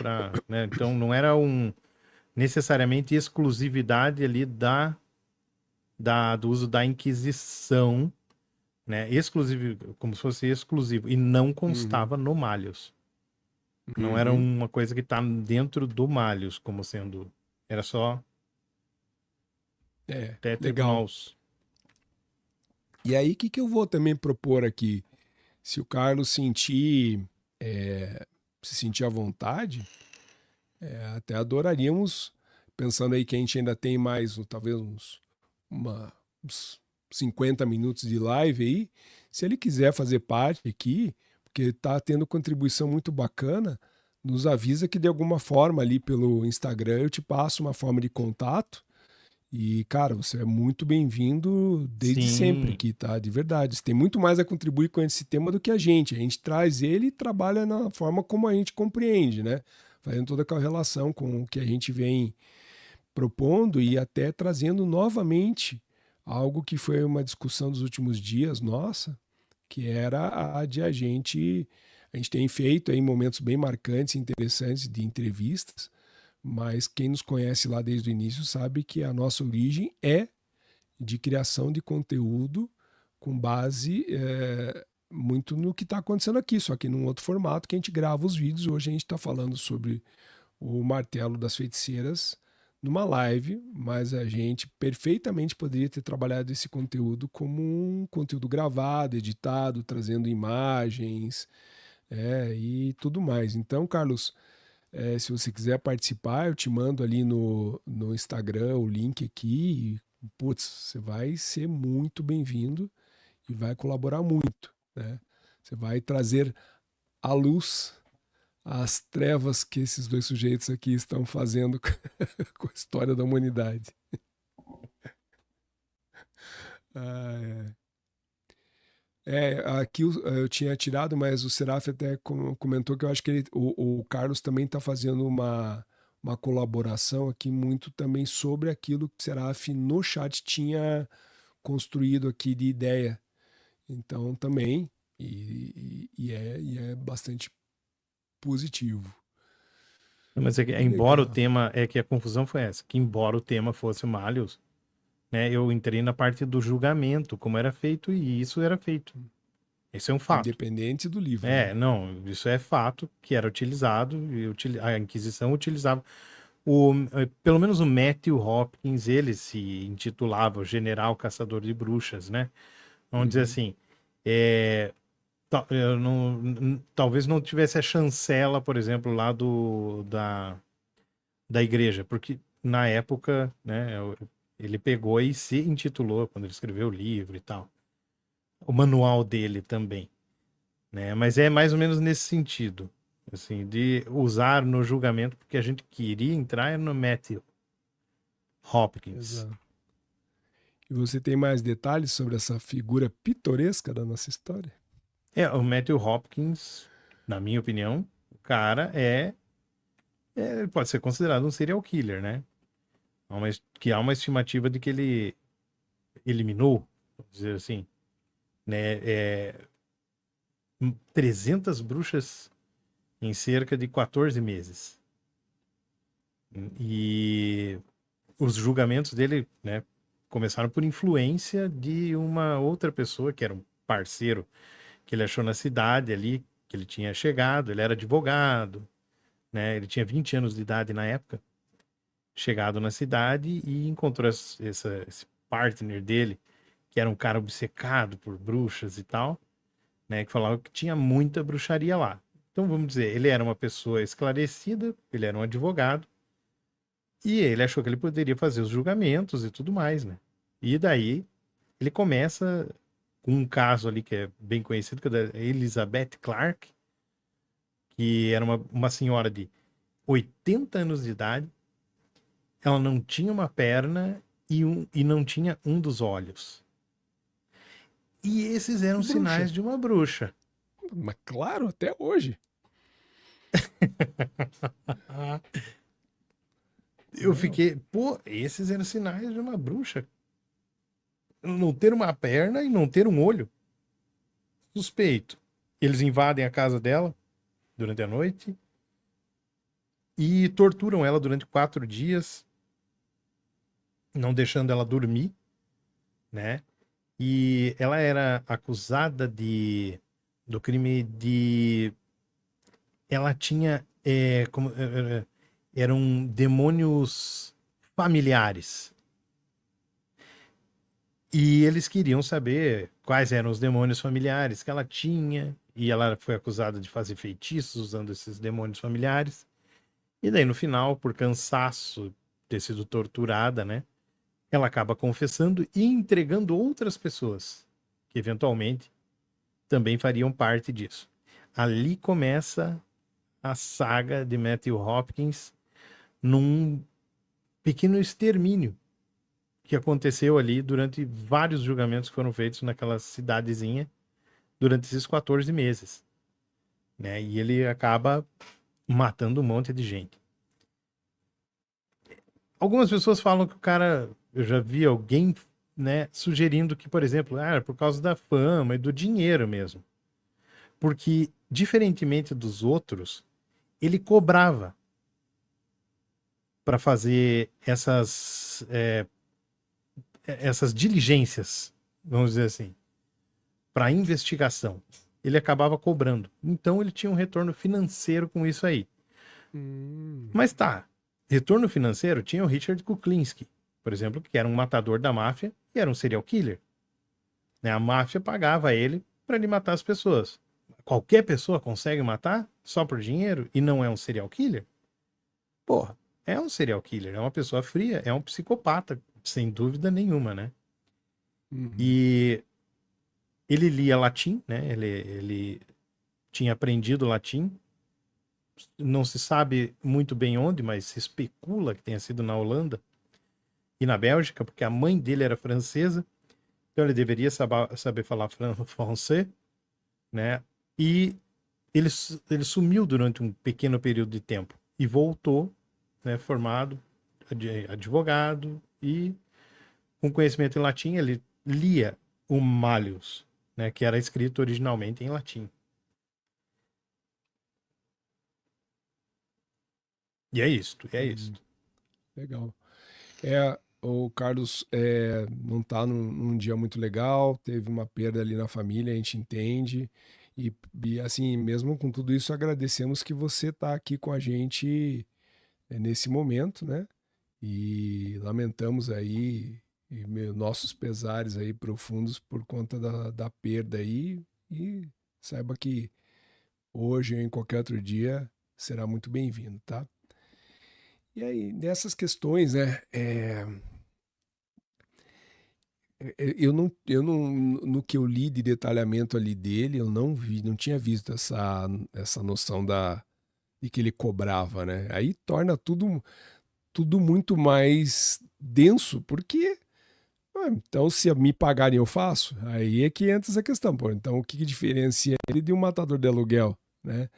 né? Então não era necessariamente exclusividade ali do uso da Inquisição, né? Exclusivo, como se fosse exclusivo, e não constava no Malleus. Não era uma coisa que está dentro do Malleus, como sendo. Era só até legal. tribunais. E aí, o que eu vou também propor aqui? Se o Carlos se sentir à vontade, até adoraríamos, pensando aí que a gente ainda tem mais, talvez uns 50 minutos de live aí, se ele quiser fazer parte aqui, porque está tendo contribuição muito bacana, nos avisa que de alguma forma ali pelo Instagram eu te passo uma forma de contato. E, cara, você é muito bem-vindo desde sempre aqui, tá? De verdade. Você tem muito mais a contribuir com esse tema do que a gente. A gente traz ele e trabalha na forma como a gente compreende, né? Fazendo toda aquela relação com o que a gente vem propondo e até trazendo novamente algo que foi uma discussão dos últimos dias, nossa, que era a de a gente tem feito aí momentos bem marcantes e interessantes de entrevistas, mas quem nos conhece lá desde o início sabe que a nossa origem é de criação de conteúdo com base muito no que está acontecendo aqui, só que num outro formato que a gente grava os vídeos. Hoje a gente está falando sobre o martelo das feiticeiras numa live, mas a gente perfeitamente poderia ter trabalhado esse conteúdo como um conteúdo gravado, editado, trazendo imagens e tudo mais. Então, Carlos, se você quiser participar, eu te mando ali no Instagram o link aqui e, putz, você vai ser muito bem-vindo e vai colaborar muito, né? Você vai trazer à luz as trevas que esses dois sujeitos aqui estão fazendo com a história da humanidade. Aqui eu tinha tirado, mas o Seraf até comentou que eu acho que o Carlos também está fazendo uma colaboração aqui muito também sobre aquilo que o Seraf no chat tinha construído aqui de ideia. Então também, e é bastante positivo. Mas embora o tema, que a confusão foi essa, que embora o tema fosse o Malleus, né, eu entrei na parte do julgamento, como era feito, e isso era feito. Isso é um fato. Independente do livro. Né? Não, isso é fato que era utilizado, e a Inquisição utilizava. Pelo menos o Matthew Hopkins, ele se intitulava o General Caçador de Bruxas, né? Vamos dizer assim, talvez não tivesse a chancela, por exemplo, lá da igreja, porque na época, né, ele pegou e se intitulou, quando ele escreveu o livro e tal. O manual dele também, né? Mas é mais ou menos nesse sentido, assim, de usar no julgamento, porque a gente queria entrar no Matthew Hopkins. Exato. E você tem mais detalhes sobre essa figura pitoresca da nossa história? O Matthew Hopkins, na minha opinião, o cara pode ser considerado um serial killer, né? Que há uma estimativa de que ele eliminou, vamos dizer assim, né, 300 bruxas em cerca de 14 meses. E os julgamentos dele, né, começaram por influência de uma outra pessoa, que era um parceiro que ele achou na cidade ali, que ele tinha chegado, ele era advogado, né, ele tinha 20 anos de idade na época, chegado na cidade e encontrou esse partner dele, que era um cara obcecado por bruxas e tal, né, que falava que tinha muita bruxaria lá. Então, vamos dizer, ele era uma pessoa esclarecida, ele era um advogado, e ele achou que ele poderia fazer os julgamentos e tudo mais, né? E daí, ele começa com um caso ali que é bem conhecido, que é da Elizabeth Clark, que era uma senhora de 80 anos de idade, ela não tinha uma perna e não tinha um dos olhos. E esses eram sinais de uma bruxa. Mas claro, até hoje. Eu fiquei, pô, esses eram sinais de uma bruxa. Não ter uma perna e não ter um olho. Suspeito. Eles invadem a casa dela durante a noite e torturam ela durante 4 dias, não deixando ela dormir, né? E ela era acusada do crime de... Ela tinha... eram demônios familiares. E eles queriam saber quais eram os demônios familiares que ela tinha. E ela foi acusada de fazer feitiços usando esses demônios familiares. E daí, no final, por cansaço, ter sido torturada, né? Ela acaba confessando e entregando outras pessoas que, eventualmente, também fariam parte disso. Ali começa a saga de Matthew Hopkins num pequeno extermínio que aconteceu ali durante vários julgamentos que foram feitos naquela cidadezinha durante esses 14 meses. Né? E ele acaba matando um monte de gente. Algumas pessoas falam que o cara... Eu já vi alguém, né, sugerindo que, por exemplo, era por causa da fama e do dinheiro mesmo. Porque, diferentemente dos outros, ele cobrava para fazer essas diligências, vamos dizer assim, para investigação. Ele acabava cobrando. Então ele tinha um retorno financeiro com isso aí. Mas tá, retorno financeiro tinha o Richard Kuklinski, por exemplo, que era um matador da máfia e era um serial killer. Né? A máfia pagava ele para ele matar as pessoas. Qualquer pessoa consegue matar só por dinheiro e não é um serial killer? Porra, é um serial killer, é uma pessoa fria, é um psicopata, sem dúvida nenhuma, né? E ele lia latim, né? Ele tinha aprendido latim. Não se sabe muito bem onde, mas se especula que tenha sido na Holanda e na Bélgica, porque a mãe dele era francesa, então ele deveria saber falar francês, né? E ele sumiu durante um pequeno período de tempo e voltou, né, formado advogado e com conhecimento em latim. Ele lia o Malleus, né, que era escrito originalmente em latim. E é isto. Legal. O Carlos não está num dia muito legal, teve uma perda ali na família, a gente entende. E assim, mesmo com tudo isso, agradecemos que você está aqui com a gente nesse momento, né? E lamentamos aí nossos pesares aí profundos por conta da perda aí. E saiba que hoje ou em qualquer outro dia será muito bem-vindo, tá? E aí, nessas questões, né? No que eu li de detalhamento ali dele, eu não tinha visto essa noção de que ele cobrava, né? Aí torna tudo muito mais denso, porque então se me pagarem eu faço, aí é que entra essa questão, pô. Então o que diferencia ele de um matador de aluguel, né?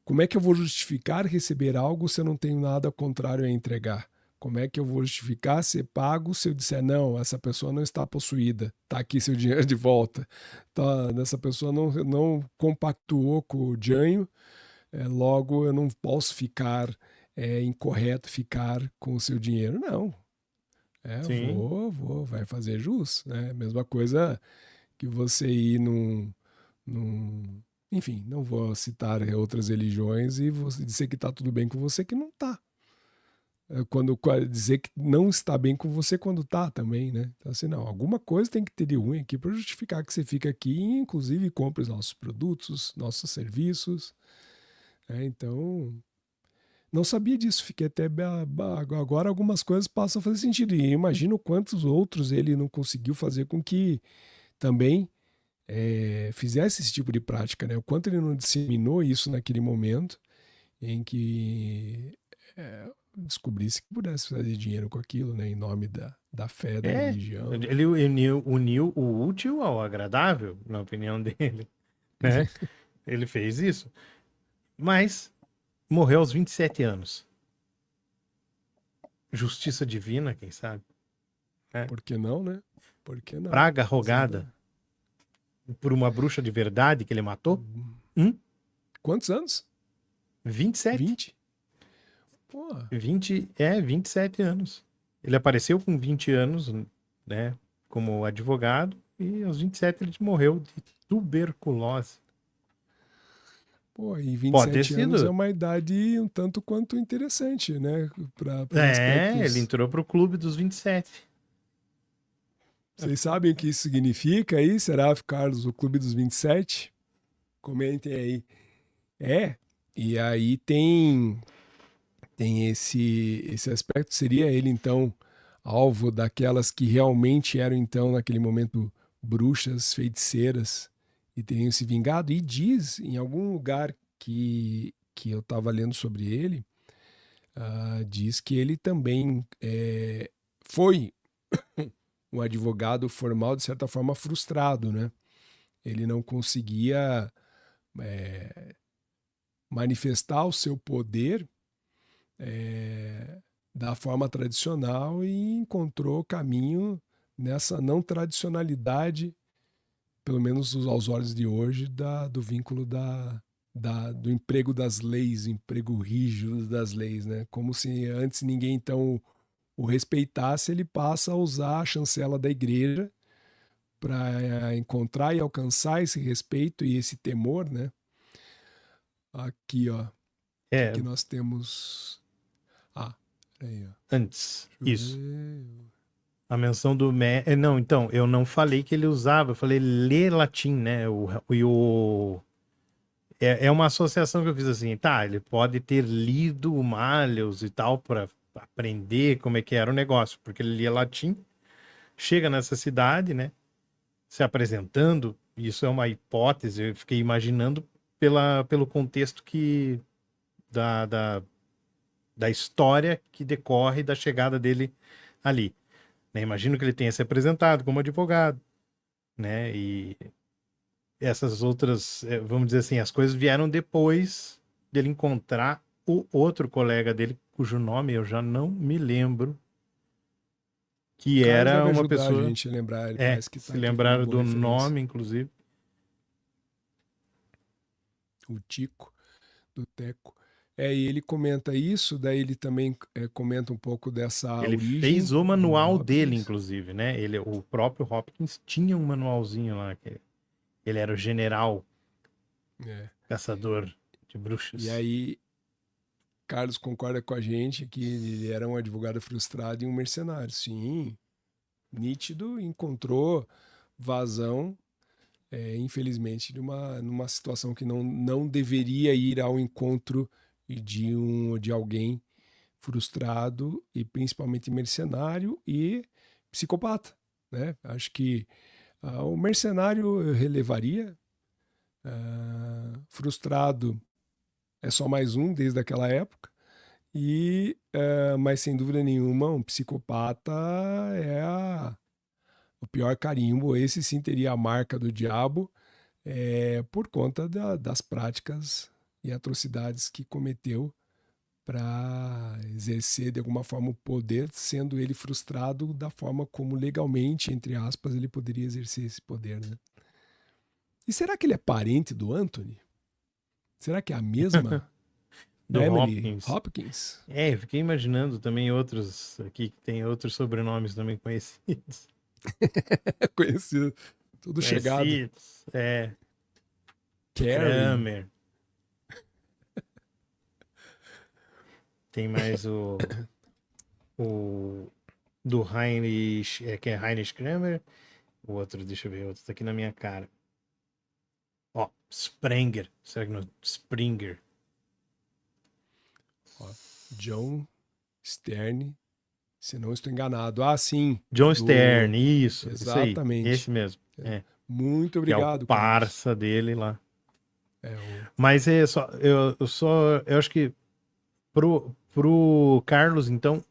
Como é que eu vou justificar receber algo se eu não tenho nada contrário a entregar? Como é que eu vou justificar ser pago se eu disser não, essa pessoa não está possuída, tá aqui seu dinheiro de volta, tá, essa pessoa não compactuou com o Janho, logo eu não posso ficar incorreto ficar com o seu dinheiro, não. Vai fazer jus, né? Mesma coisa que você ir enfim, não vou citar outras religiões e você dizer que está tudo bem com você que não está. Dizer que não está bem com você quando está também, né? Então, assim, não, alguma coisa tem que ter de ruim aqui para justificar que você fica aqui e, inclusive, compre os nossos produtos, nossos serviços. Então, não sabia disso, fiquei até... Agora algumas coisas passam a fazer sentido. E imagino quantos outros ele não conseguiu fazer com que também fizesse esse tipo de prática, né? O quanto ele não disseminou isso naquele momento em que descobrisse que pudesse fazer dinheiro com aquilo, né? Em nome da fé, da religião. Ele uniu o útil ao agradável, na opinião dele, né? Ele fez isso. Mas morreu aos 27 anos. Justiça divina, quem sabe? Por que não, né? Por que não? Praga rogada por uma bruxa de verdade que ele matou? Quantos anos? 27. 20? Pô, 27 anos. Ele apareceu com 20 anos, né, como advogado, e aos 27 ele morreu de tuberculose. pô, e Pode ter 27 anos sido. é uma idade um tanto quanto interessante, né? Para aspectos... Ele entrou pro clube dos 27. Vocês sabem o que isso significa aí, Seraf Carlos, o Clube dos 27? Comentem aí. E aí tem esse aspecto. Seria ele, então, alvo daquelas que realmente eram, então, naquele momento, bruxas, feiticeiras, e teriam se vingado? E diz, em algum lugar que eu estava lendo sobre ele, diz que ele também foi um advogado formal, de certa forma, frustrado, né? Ele não conseguia manifestar o seu poder da forma tradicional e encontrou caminho nessa não tradicionalidade, pelo menos aos olhos de hoje, do vínculo do emprego das leis, emprego rígido das leis, né? Como se antes ninguém, então, o respeitasse, ele passa a usar a chancela da igreja para encontrar e alcançar esse respeito e esse temor, né? Aqui, ó. Que nós temos... aí, ó. Antes, isso. A menção do... Não, então, eu não falei que ele usava, eu falei ler latim, né? É uma associação que eu fiz assim, tá, ele pode ter lido o Malleus e tal para aprender como é que era o negócio, porque ele lia latim, chega nessa cidade, né, se apresentando, isso é uma hipótese, eu fiquei imaginando pelo contexto da história que decorre da chegada dele ali. Né? Imagino que ele tenha se apresentado como advogado, né, e essas outras, vamos dizer assim, as coisas vieram depois dele encontrar o outro colega dele, cujo nome eu já não me lembro, que era uma pessoa... a gente a lembrar, ele parece que tá se lembraram do nome, inclusive. O Tico, do Teco. E ele comenta isso, daí ele também comenta um pouco dessa ele origem. Ele fez o manual dele, inclusive, né? O próprio Hopkins tinha um manualzinho lá, que ele era o general caçador de bruxas. E aí, Carlos concorda com a gente que ele era um advogado frustrado e um mercenário. Sim, nítido, encontrou vazão, infelizmente, numa situação que não deveria ir ao encontro de alguém frustrado e principalmente mercenário e psicopata, né? Acho que o mercenário eu relevaria, frustrado é só mais um desde aquela época, mas sem dúvida nenhuma um psicopata é o pior carimbo. Esse sim teria a marca do diabo, por conta das práticas e atrocidades que cometeu para exercer de alguma forma o poder, sendo ele frustrado da forma como legalmente, entre aspas, ele poderia exercer esse poder, né? E será que ele é parente do Anthony? Será que é a mesma do Emily Hopkins? Eu fiquei imaginando também outros aqui que tem outros sobrenomes também conhecidos. Conhecido, tudo chegado. Kramer. Tem mais o do Heinrich, que é Heinrich Kramer. O outro, deixa eu ver, o outro tá aqui na minha cara. Sprenger. Será que não? Springer. John Stern, se não estou enganado. Sim. John Stern, isso. Exatamente. Isso aí, esse mesmo. Muito obrigado, que é o parça dele lá. É Mas é só, eu acho que pro Carlos, então,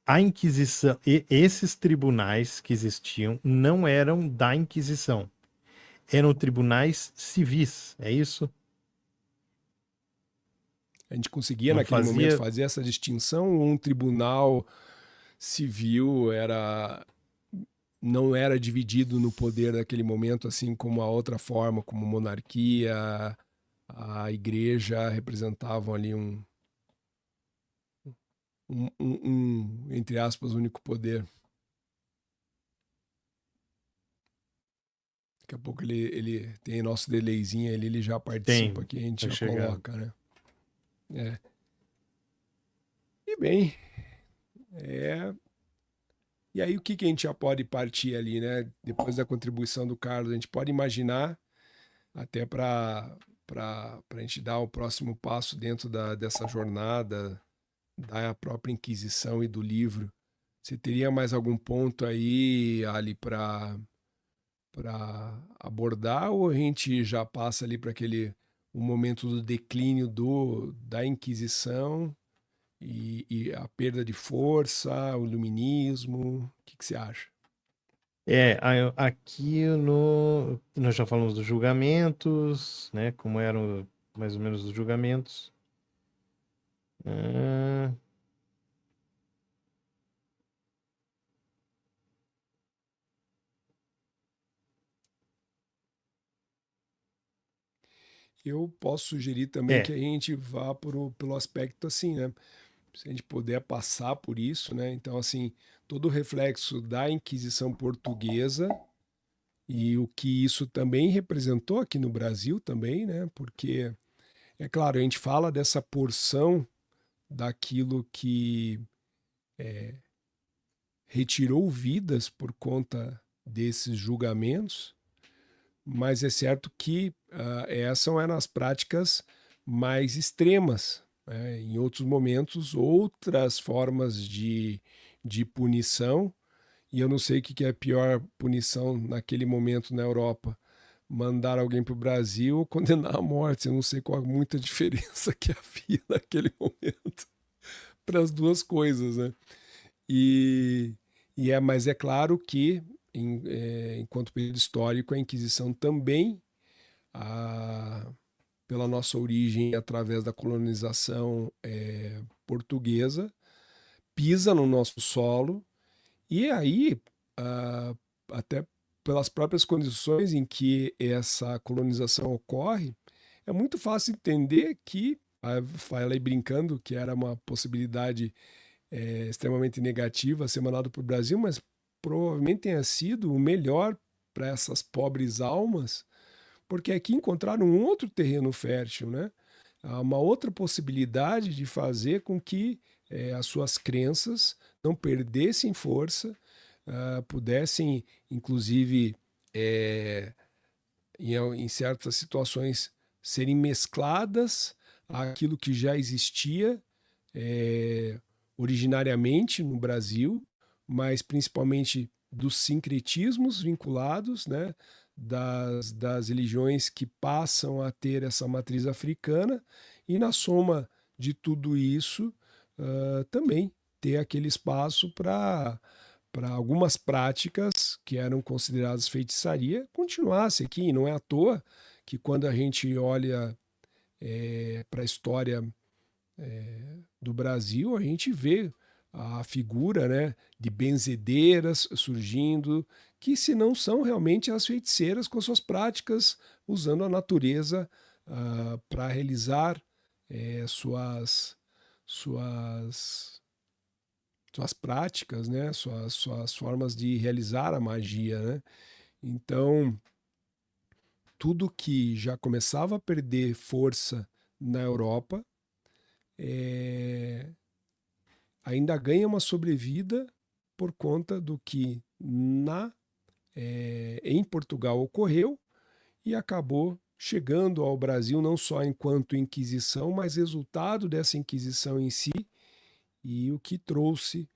a Inquisição, esses tribunais que existiam não eram da Inquisição, eram tribunais civis, é isso? A gente conseguia, Não naquele momento, fazia. fazer essa distinção? Um tribunal civil não era dividido no poder naquele momento, assim como a outra forma, como monarquia, a igreja representavam ali entre aspas, único poder. Daqui a pouco ele tem nosso delayzinho ali, ele já participa Tem, aqui, a gente tá já chegando. coloca, né? É. E bem, e aí o que a gente já pode partir ali, né? Depois da contribuição do Carlos, a gente pode imaginar, até para a gente dar o próximo passo dentro dessa jornada da própria Inquisição e do livro. Você teria mais algum ponto aí, Ali, para abordar, ou a gente já passa ali para o momento do declínio da Inquisição e a perda de força, o iluminismo? O que você acha? Aqui nós já falamos dos julgamentos, né? Como eram mais ou menos os julgamentos. Ah, Eu posso sugerir também que é, a gente vá pelo aspecto assim, né? Se a gente puder passar por isso, né? Então, assim, todo o reflexo da Inquisição Portuguesa e o que isso também representou aqui no Brasil também, né? Porque, é claro, a gente fala dessa porção daquilo que retirou vidas por conta desses julgamentos, mas é certo que essas eram as práticas mais extremas, né? Em outros momentos, outras formas de punição, e eu não sei o que é a pior punição naquele momento na Europa. Mandar alguém para o Brasil ou condenar à morte. Eu não sei qual a muita diferença que havia naquele momento para as duas coisas, né? E, mas é claro que, enquanto período histórico, a Inquisição também, pela nossa origem através da colonização portuguesa, pisa no nosso solo e aí, até pelas próprias condições em que essa colonização ocorre, é muito fácil entender que, falei brincando que era uma possibilidade extremamente negativa ser mandado para o Brasil, mas provavelmente tenha sido o melhor para essas pobres almas, porque aqui encontraram um outro terreno fértil, né? Há uma outra possibilidade de fazer com que as suas crenças não perdessem força, pudessem, inclusive, em certas situações, serem mescladas àquilo que já existia originariamente no Brasil, mas principalmente dos sincretismos vinculados, né, das religiões que passam a ter essa matriz africana, e na soma de tudo isso, também ter aquele espaço para algumas práticas que eram consideradas feitiçaria continuasse aqui. E não é à toa que quando a gente olha para a história do Brasil, a gente vê a figura, né, de benzedeiras surgindo, que se não são realmente as feiticeiras com suas práticas, usando a natureza para realizar suas suas práticas, né, suas formas de realizar a magia, né? Então, tudo que já começava a perder força na Europa ainda ganha uma sobrevida por conta do que em Portugal ocorreu e acabou chegando ao Brasil não só enquanto Inquisição, mas resultado dessa Inquisição em si e o que trouxe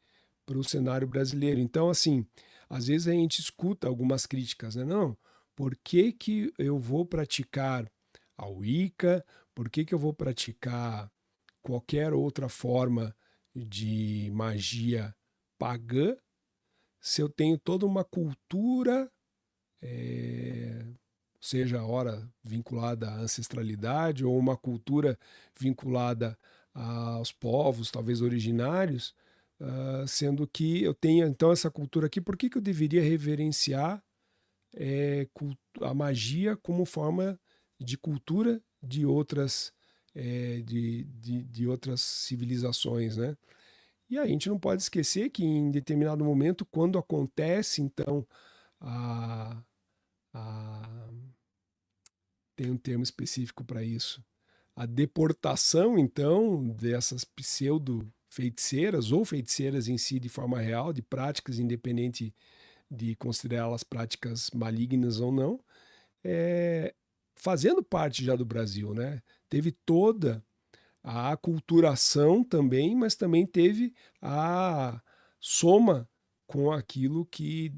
para o cenário brasileiro. Então, assim, às vezes a gente escuta algumas críticas, né? Não, por que eu vou praticar a Wicca? Por que eu vou praticar qualquer outra forma de magia pagã se eu tenho toda uma cultura seja ora vinculada à ancestralidade ou uma cultura vinculada aos povos, talvez originários, sendo que eu tenho então essa cultura aqui, por que eu deveria reverenciar a magia como forma de cultura de outras, de outras civilizações, né? E aí a gente não pode esquecer que em determinado momento, quando acontece, então, a, a- tem um termo específico para isso, a deportação, então, dessas pseudo-feiticeiras ou feiticeiras em si de forma real, de práticas, independente de considerá-las práticas malignas ou não, fazendo parte já do Brasil, né? Teve toda a aculturação também, mas também teve a soma com aquilo que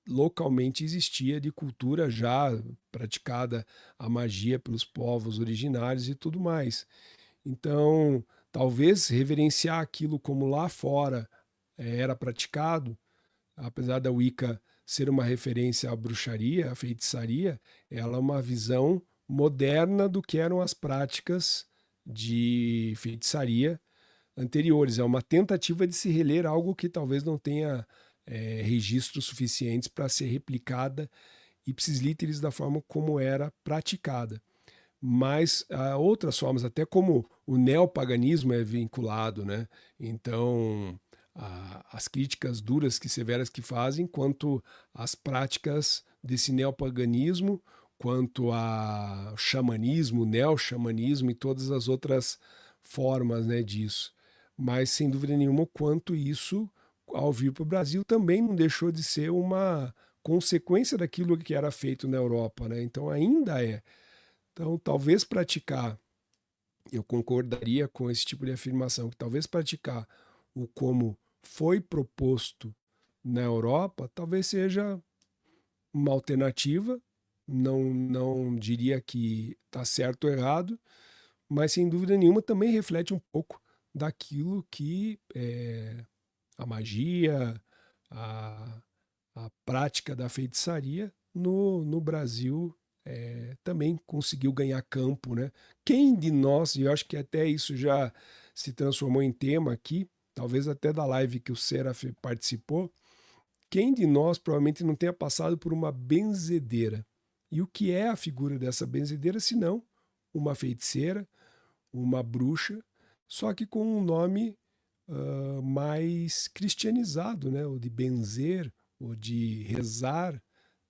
localmente existia de cultura já praticada, a magia pelos povos originários e tudo mais. Então, talvez reverenciar aquilo como lá fora era praticado, apesar da Wicca ser uma referência à bruxaria, à feitiçaria, ela é uma visão moderna do que eram as práticas de feitiçaria anteriores. É uma tentativa de se reler algo que talvez não tenha registros suficientes para ser replicada ipsis literis da forma como era praticada. Mas há outras formas, até como o neopaganismo é vinculado, né? Então, as críticas duras que severas que fazem quanto às práticas desse neopaganismo, quanto a xamanismo, neo-xamanismo e todas as outras formas, né, disso. Mas, sem dúvida nenhuma, o quanto isso, ao vir para o Brasil, também não deixou de ser uma consequência daquilo que era feito na Europa, né? Então, ainda é. Então, talvez praticar, eu concordaria com esse tipo de afirmação, que talvez praticar o como foi proposto na Europa, talvez seja uma alternativa, não diria que está certo ou errado, mas sem dúvida nenhuma também reflete um pouco daquilo que a magia, a, a prática da feitiçaria no Brasil também conseguiu ganhar campo, né? Quem de nós, e eu acho que até isso já se transformou em tema aqui, talvez até da live que o Seraf participou, quem de nós provavelmente não tenha passado por uma benzedeira? E o que é a figura dessa benzedeira, se não uma feiticeira, uma bruxa, só que com um nome mais cristianizado, né? O de benzer, o de rezar,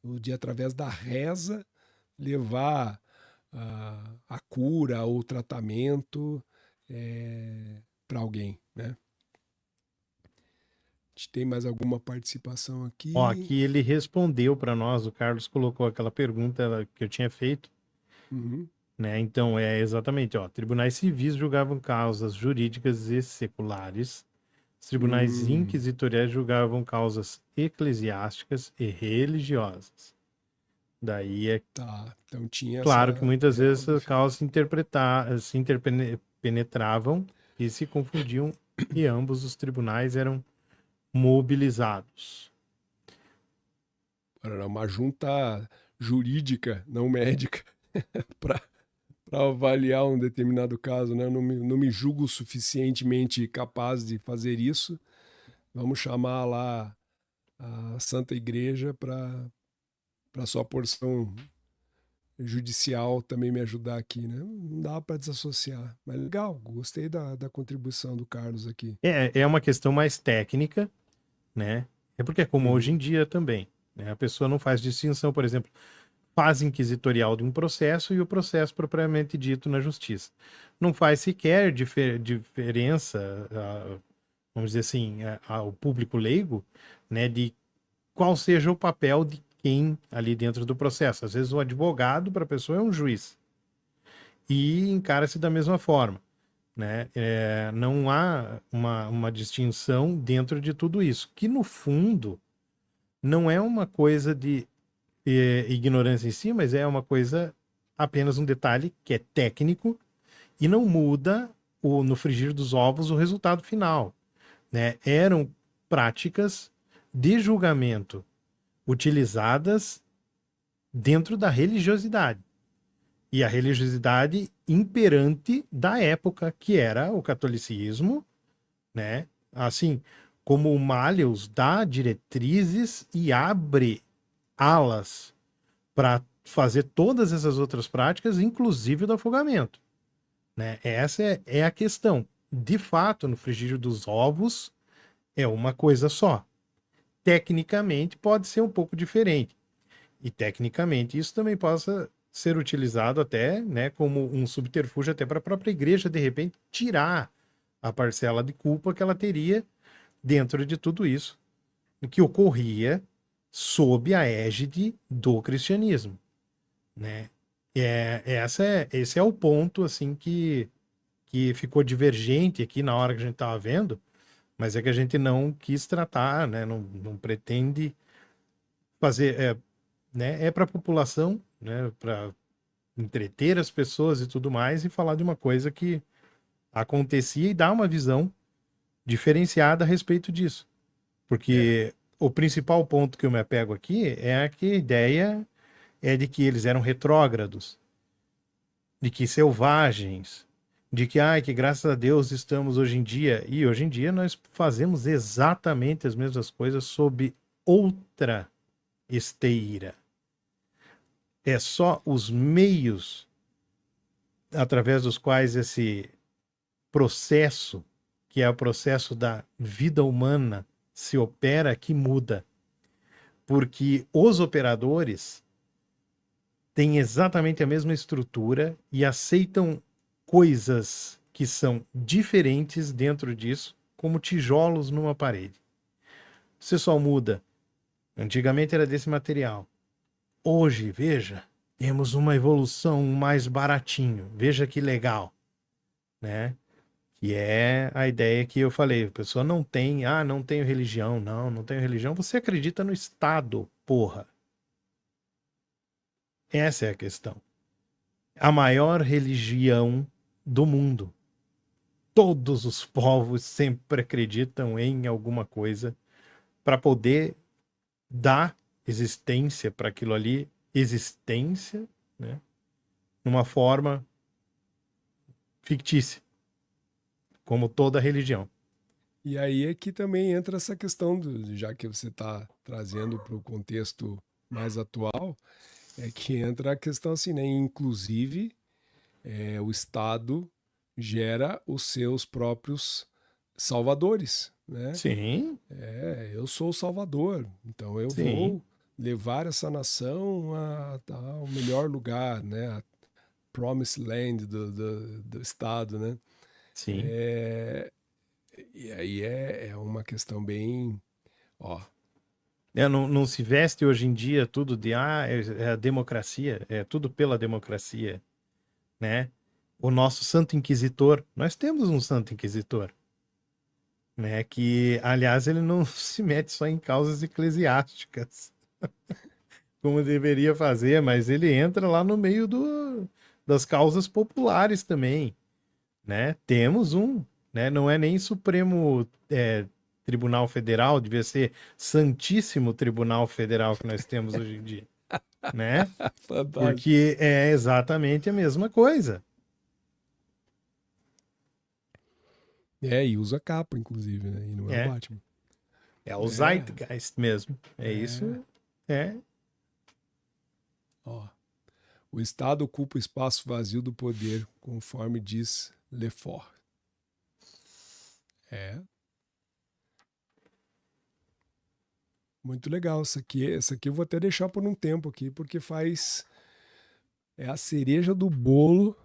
o de através da reza levar a cura ou o tratamento para alguém, né? A gente tem mais alguma participação aqui? Ó, aqui ele respondeu para nós, o Carlos colocou aquela pergunta que eu tinha feito, Uhum. né? Então, exatamente, ó, tribunais civis julgavam causas jurídicas e seculares, os tribunais inquisitoriais julgavam causas eclesiásticas e religiosas. Daí Tá, então tinha claro essa... que muitas vezes as causas se interpenetravam e se confundiam e ambos os tribunais eram mobilizados. Era uma junta jurídica, não médica, para avaliar um determinado caso, né? Não me julgo suficientemente capaz de fazer isso. Vamos chamar lá a Santa Igreja para sua porção judicial também me ajudar aqui, né? Não dá para desassociar. Mas legal, gostei da contribuição do Carlos aqui. É uma questão mais técnica, né? É porque é como hoje em dia também, né? A pessoa não faz distinção, por exemplo, fase inquisitorial de um processo e o processo propriamente dito na justiça. Não faz sequer diferença, vamos dizer assim, ao público leigo, né, de qual seja o papel de quem ali dentro do processo. Às vezes o advogado para a pessoa é um juiz e encara-se da mesma forma, né? Não há uma distinção dentro de tudo isso, que no fundo não é uma coisa de ignorância em si, mas é uma coisa, apenas um detalhe que é técnico e não muda no frigir dos ovos o resultado final, né? Eram práticas de julgamento utilizadas dentro da religiosidade. E a religiosidade imperante da época, que era o catolicismo, né? Assim, como o Malleus dá diretrizes e abre alas para fazer todas essas outras práticas, inclusive o do afogamento, né? Essa é a questão. De fato, no frigírio dos ovos é uma coisa só. Tecnicamente pode ser um pouco diferente. E tecnicamente isso também possa ser utilizado até, né, como um subterfúgio até para a própria igreja, de repente, tirar a parcela de culpa que ela teria dentro de tudo isso, que ocorria sob a égide do cristianismo, né? Esse é o ponto, assim, que ficou divergente aqui na hora que a gente estava vendo, mas é que a gente não quis tratar, né? Não pretende fazer, né? É para a população, né? Para entreter as pessoas e tudo mais, e falar de uma coisa que acontecia e dar uma visão diferenciada a respeito disso. Porque o principal ponto que eu me apego aqui é que a ideia é de que eles eram retrógrados, de que selvagens, de que, que graças a Deus estamos hoje em dia, e hoje em dia nós fazemos exatamente as mesmas coisas sob outra esteira. É só os meios através dos quais esse processo, que é o processo da vida humana, se opera, que muda. Porque os operadores têm exatamente a mesma estrutura e aceitam coisas que são diferentes dentro disso, como tijolos numa parede. Você só muda. Antigamente era desse material. Hoje, veja, temos uma evolução mais baratinho. Veja que legal, né? Que é a ideia que eu falei. A pessoa não tem, não tenho religião. Não tenho religião. Você acredita no Estado, porra. Essa é a questão. A maior religião do mundo. Todos os povos sempre acreditam em alguma coisa para poder dar existência para aquilo ali, existência, né? Numa forma fictícia, como toda religião. E aí é que também entra essa questão, já que você está trazendo para o contexto mais atual, é que entra a questão assim, né? Inclusive, o Estado gera os seus próprios salvadores, né? Sim. Eu sou o salvador, então eu vou levar essa nação ao melhor lugar, né? A Promised Land do Estado, né? Sim. E aí é uma questão bem... Não se veste hoje em dia tudo de é a democracia, é tudo pela democracia, né? O nosso Santo Inquisitor, nós temos um Santo Inquisitor, né? Que, aliás, ele não se mete só em causas eclesiásticas, como deveria fazer, mas ele entra lá no meio das causas populares também, né? Temos um, né? Não é nem Supremo Tribunal Federal, devia ser Santíssimo Tribunal Federal que nós temos hoje em dia, né? Porque é exatamente a mesma coisa. E usa capa, inclusive, né? E não é o Batman. É o Zeitgeist mesmo. Isso. O Estado ocupa o espaço vazio do poder, conforme diz Lefort. Muito legal isso aqui. Essa aqui eu vou até deixar por um tempo aqui, porque é a cereja do bolo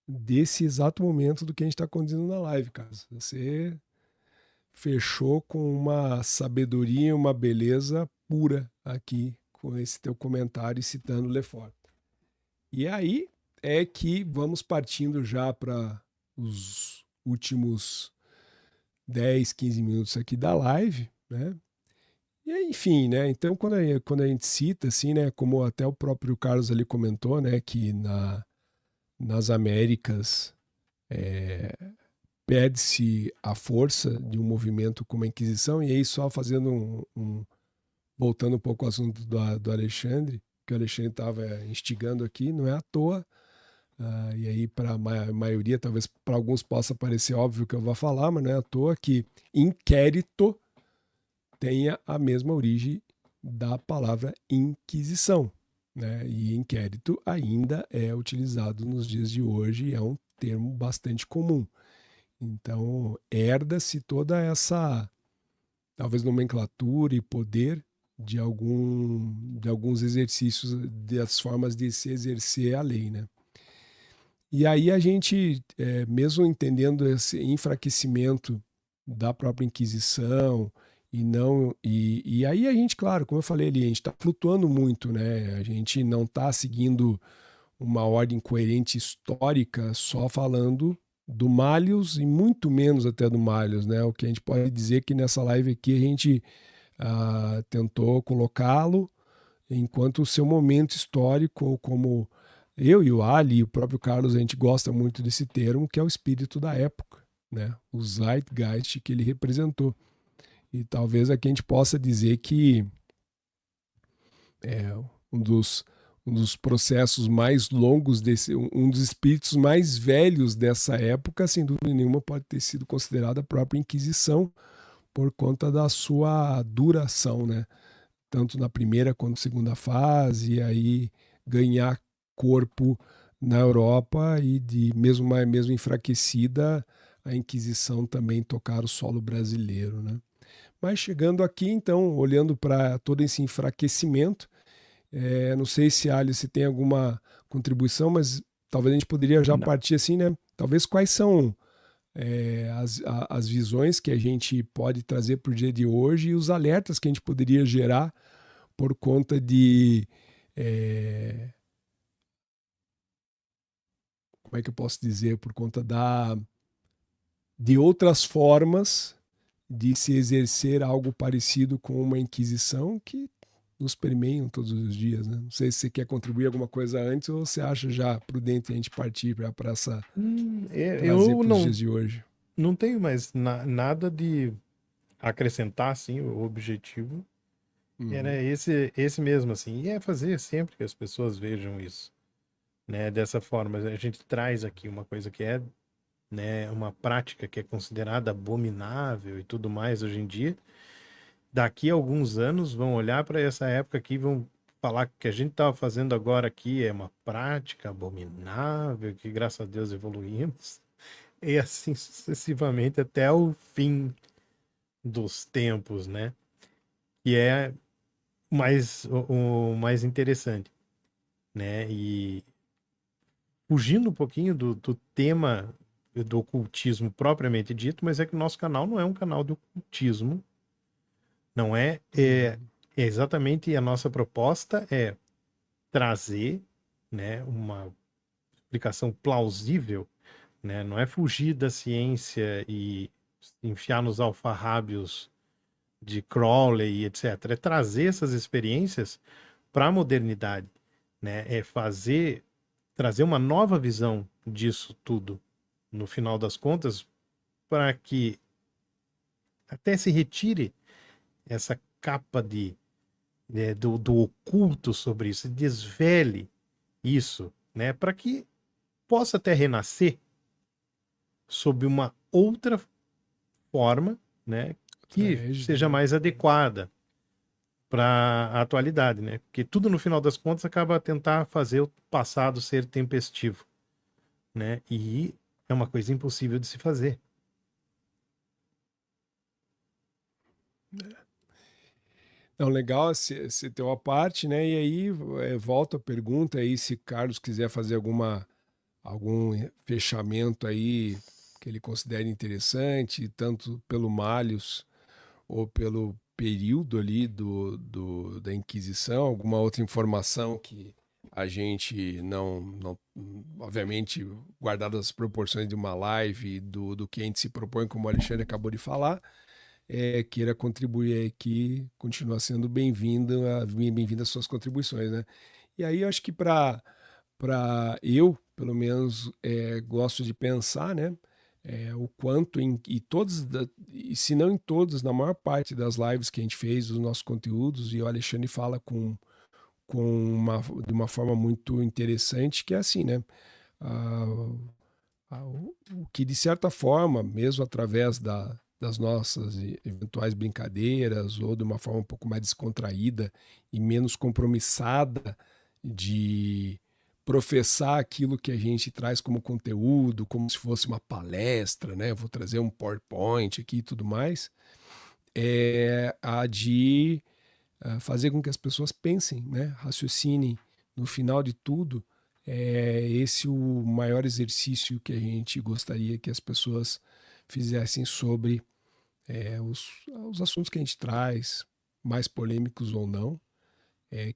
desse exato momento do que a gente está conduzindo na live, cara. Você fechou com uma sabedoria, uma beleza pura aqui, com esse teu comentário citando Lefort. E aí é que vamos partindo já para os últimos 10, 15 minutos aqui da live, né? E aí, enfim, né? Então, quando a gente cita, assim, né? Como até o próprio Carlos ali comentou, né? Que nas Américas perde-se a força de um movimento como a Inquisição, e aí só fazendo voltando um pouco ao assunto do Alexandre, que o Alexandre estava instigando aqui, não é à toa. E aí, para a maioria, talvez para alguns possa parecer óbvio que eu vou falar, mas não é à toa que inquérito tenha a mesma origem da palavra inquisição, né? E inquérito ainda é utilizado nos dias de hoje, é um termo bastante comum. Então, herda-se toda essa, talvez, nomenclatura e poder de alguns exercícios, das formas de se exercer a lei, né? E aí a gente, mesmo entendendo esse enfraquecimento da própria Inquisição, e aí a gente, claro, como eu falei ali, a gente está flutuando muito, né? A gente não está seguindo uma ordem coerente histórica, só falando do Malleus e muito menos até do Malleus, né? O que a gente pode dizer que nessa live aqui a gente tentou colocá-lo enquanto o seu momento histórico, ou como eu e o Ali e o próprio Carlos, a gente gosta muito desse termo, que é o espírito da época, né? O Zeitgeist que ele representou. E talvez aqui a gente possa dizer que um dos processos mais longos, um dos espíritos mais velhos dessa época, sem dúvida nenhuma, pode ter sido considerada a própria Inquisição, por conta da sua duração, né? Tanto na primeira quanto na segunda fase, e aí ganhar corpo na Europa e mesmo enfraquecida, a Inquisição também tocar o solo brasileiro, né? Mas chegando aqui, então, olhando para todo esse enfraquecimento, não sei se Alice tem alguma contribuição, mas talvez a gente poderia já partir assim, né? Talvez quais são as visões que a gente pode trazer para o dia de hoje e os alertas que a gente poderia gerar por conta de... como é que eu posso dizer? Por conta de outras formas de se exercer algo parecido com uma Inquisição que nos permeiam todos os dias, né? Não sei se você quer contribuir alguma coisa antes ou você acha já prudente a gente partir para essa trazer para os dias de hoje. Não tenho mais nada de acrescentar, assim, o objetivo era esse mesmo, assim, e é fazer sempre que as pessoas vejam isso, né, dessa forma. A gente traz aqui uma coisa que é, né, uma prática que é considerada abominável e tudo mais hoje em dia. Daqui a alguns anos vão olhar para essa época aqui e vão falar que o que a gente estava fazendo agora aqui é uma prática abominável, que graças a Deus evoluímos, e assim sucessivamente até o fim dos tempos, né? Que é o mais interessante, né? E fugindo um pouquinho do tema do ocultismo propriamente dito, mas é que o nosso canal não é um canal de ocultismo, não é, exatamente a nossa proposta é trazer, né, uma explicação plausível, né, não é fugir da ciência e enfiar nos alfarrábios de Crowley, etc. É trazer essas experiências para a modernidade, né, é trazer uma nova visão disso tudo, no final das contas, para que até se retire essa capa do oculto sobre isso, desvele isso, né, para que possa até renascer sob uma outra forma, né, que seja mais adequada para a atualidade, né, porque tudo no final das contas acaba a tentar fazer o passado ser tempestivo, né, e é uma coisa impossível de se fazer. Não, legal esse teu a parte, né? E aí volta a pergunta aí, se Carlos quiser fazer algum fechamento aí que ele considere interessante, tanto pelo Malleus ou pelo período ali da Inquisição, alguma outra informação que a gente não obviamente, guardado as proporções de uma live do que a gente se propõe, como o Alexandre acabou de falar, queira contribuir aqui, continua sendo bem-vindo às suas contribuições, né? E aí eu acho que para eu, pelo menos, gosto de pensar, né? O quanto e se não em todas, na maior parte das lives que a gente fez, dos nossos conteúdos, e o Alexandre fala com de uma forma muito interessante, que é assim, né? O que, de certa forma, mesmo através das nossas eventuais brincadeiras ou de uma forma um pouco mais descontraída e menos compromissada de professar aquilo que a gente traz como conteúdo, como se fosse uma palestra, né? Eu vou trazer um PowerPoint aqui e tudo mais, é a de fazer com que as pessoas pensem, né? Raciocinem. No final de tudo, é esse o maior exercício que a gente gostaria que as pessoas fizessem sobre os assuntos que a gente traz, mais polêmicos ou não,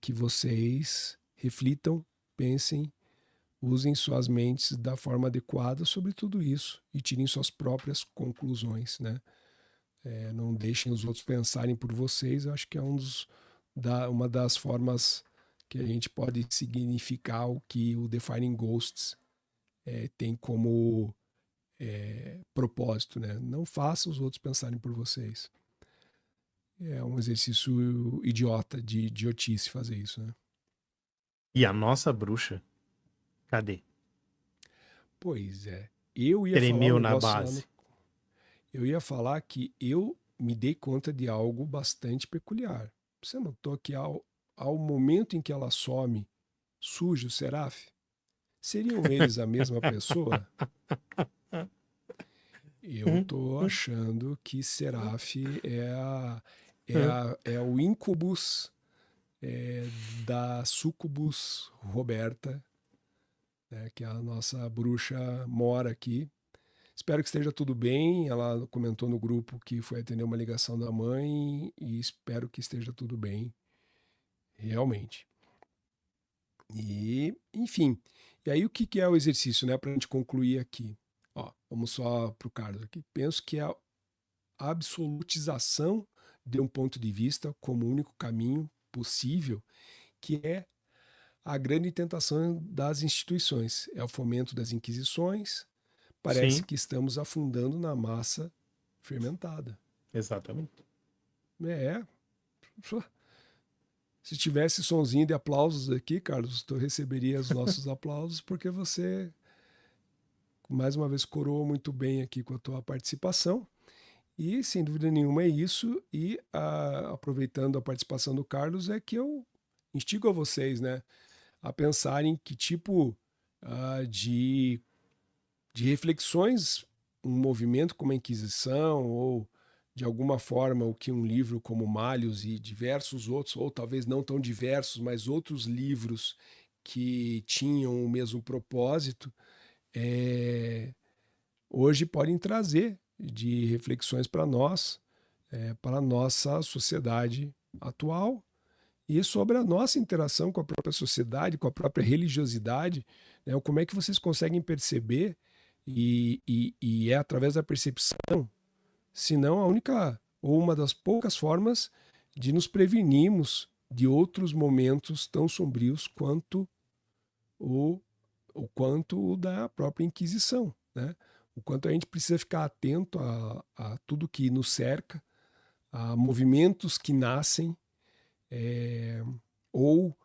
que vocês reflitam, pensem, usem suas mentes da forma adequada sobre tudo isso e tirem suas próprias conclusões, né? Não deixem os outros pensarem por vocês. Eu acho que é uma das formas que a gente pode significar o que o Defining Ghosts tem como propósito, né? Não faça os outros pensarem por vocês. É um exercício idiota, de idiotice fazer isso, né? E a nossa bruxa? Cadê? Pois é. Eu ia falar Tremeu um na negócio lá base. Eu ia falar que eu me dei conta de algo bastante peculiar. Você notou que ao momento em que ela some, surge o Seraph? Seriam eles a mesma pessoa? Eu tô achando que Seraph é o incubus da sucubus Roberta, né, que a nossa bruxa mora aqui. Espero que esteja tudo bem. Ela comentou no grupo que foi atender uma ligação da mãe e espero que esteja tudo bem, realmente. E, enfim, e aí o que é o exercício, né, para a gente concluir aqui? Ó, vamos só para o Carlos aqui. Penso que a absolutização de um ponto de vista como único caminho possível, que é a grande tentação das instituições, é o fomento das inquisições. Parece Sim. que estamos afundando na massa fermentada. Exatamente. Se tivesse sonzinho de aplausos aqui, Carlos, tu receberia os nossos aplausos, porque você, mais uma vez, coroou muito bem aqui com a tua participação. E, sem dúvida nenhuma, é isso. E, aproveitando a participação do Carlos, é que eu instigo a vocês, né, a pensarem que tipo de reflexões um movimento como a Inquisição ou de alguma forma o que um livro como Malleus e diversos outros, ou talvez não tão diversos, mas outros livros que tinham o mesmo propósito, hoje podem trazer de reflexões para nós, para a nossa sociedade atual e sobre a nossa interação com a própria sociedade, com a própria religiosidade, né? Como é que vocês conseguem perceber e é através da percepção, se não a única ou uma das poucas formas de nos prevenirmos de outros momentos tão sombrios quanto o da própria Inquisição, né? O quanto a gente precisa ficar atento a tudo que nos cerca, a movimentos que nascem, ou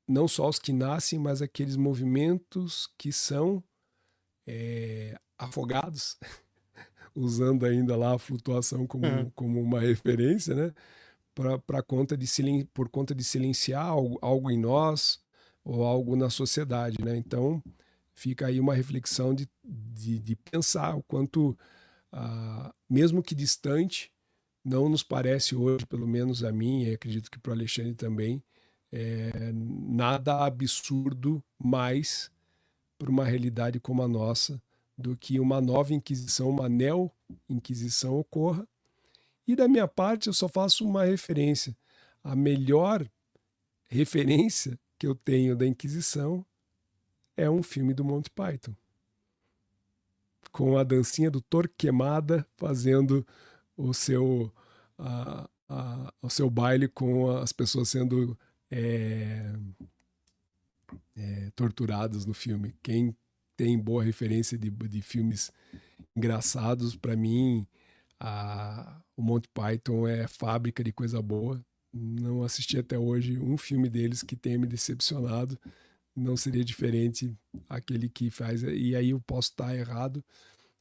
não só os que nascem, mas aqueles movimentos que são afogados, usando ainda lá a flutuação como uma referência, né? Por conta de silenciar algo em nós ou algo na sociedade, né? Então fica aí uma reflexão de pensar o quanto, mesmo que distante, não nos parece hoje, pelo menos a mim, e acredito que para o Alexandre também, nada absurdo mais para uma realidade como a nossa do que uma nova Inquisição, uma neo-Inquisição ocorra. E da minha parte, eu só faço uma referência. A melhor referência que eu tenho da Inquisição é um filme do Monty Python, com a dancinha do Torquemada fazendo o seu baile com as pessoas sendo torturadas no filme. Quem tem boa referência de filmes engraçados, para mim, o Monty Python é fábrica de coisa boa, não assisti até hoje um filme deles que tenha me decepcionado. Não seria diferente aquele que faz. E aí eu posso estar errado,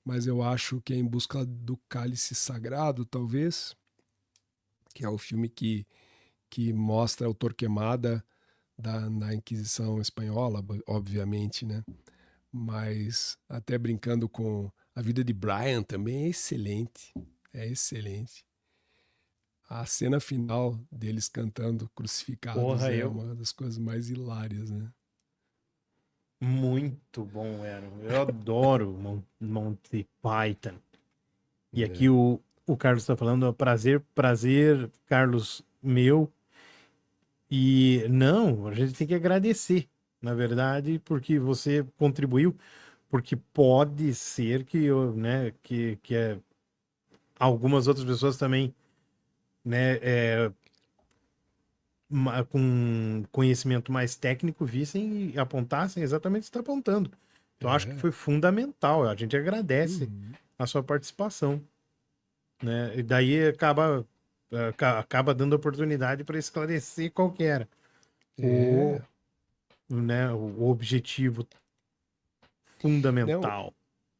mas eu acho que é Em Busca do Cálice Sagrado, talvez, que é o filme que mostra o Torquemada na Inquisição Espanhola, obviamente, né? Mas até brincando com a vida de Brian também é excelente. É excelente. A cena final deles cantando Crucificados Porra, é uma das coisas mais hilárias, né? muito bom, era. Eu adoro Monty Python. E aqui É. o Carlos está falando, prazer, Carlos, meu. E não, a gente tem que agradecer, na verdade, porque você contribuiu, porque pode ser que, né, algumas outras pessoas também, né, com conhecimento mais técnico vissem e apontassem exatamente o que você está apontando. Então, acho que É. foi fundamental. A gente agradece Uhum. a sua participação, né? E daí acaba dando oportunidade para esclarecer qual que era o, É. né, o objetivo Não, fundamental.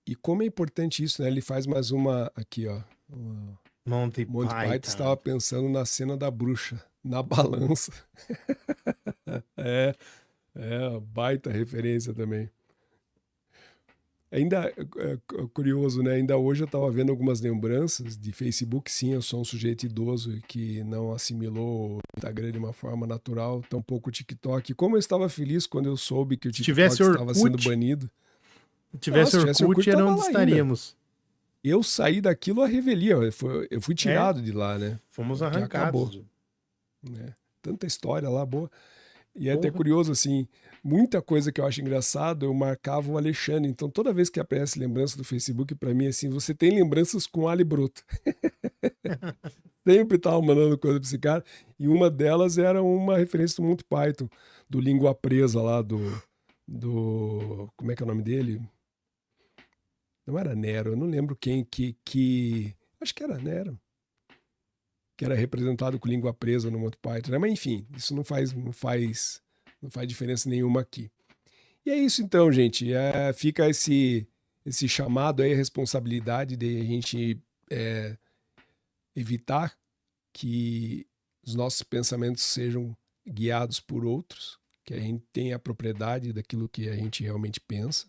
e como é importante isso, né? Ele faz mais uma aqui, ó. O Monty Monty Python estava Python. pensando na cena da bruxa, na balança. É, baita referência também. Ainda curioso, né? Ainda hoje eu estava vendo algumas lembranças de Facebook. Sim, eu sou um sujeito idoso que não assimilou o Instagram de uma forma natural, tampouco o TikTok. Como eu estava feliz quando eu soube que o Se TikTok tivesse estava sendo Orkut, banido. se Não, tivesse se tivesse Orkut, Orkut, era tava onde lá ainda. estaríamos. Eu saí daquilo a revelia. Eu fui É, tirado de lá, né? fomos Porque acabou, arrancados. né? Tanta história lá boa. E é até Porra. curioso, assim, muita coisa que eu acho engraçado, eu marcava o Alexandre. Então, toda vez que aparece lembrança do Facebook, pra mim, assim, você tem lembranças com Ali Broto. Sempre tava mandando coisa pra esse cara. E uma delas era uma referência do Monty Python, do Língua Presa lá, como é que é o nome dele? Não era Nero, eu não lembro quem acho que era Nero, que era representado com língua presa no Monty Python, né? Mas enfim, isso não faz diferença nenhuma aqui. E é isso então, gente. Fica esse chamado aí, a responsabilidade de a gente evitar que os nossos pensamentos sejam guiados por outros, que a gente tenha a propriedade daquilo que a gente realmente pensa.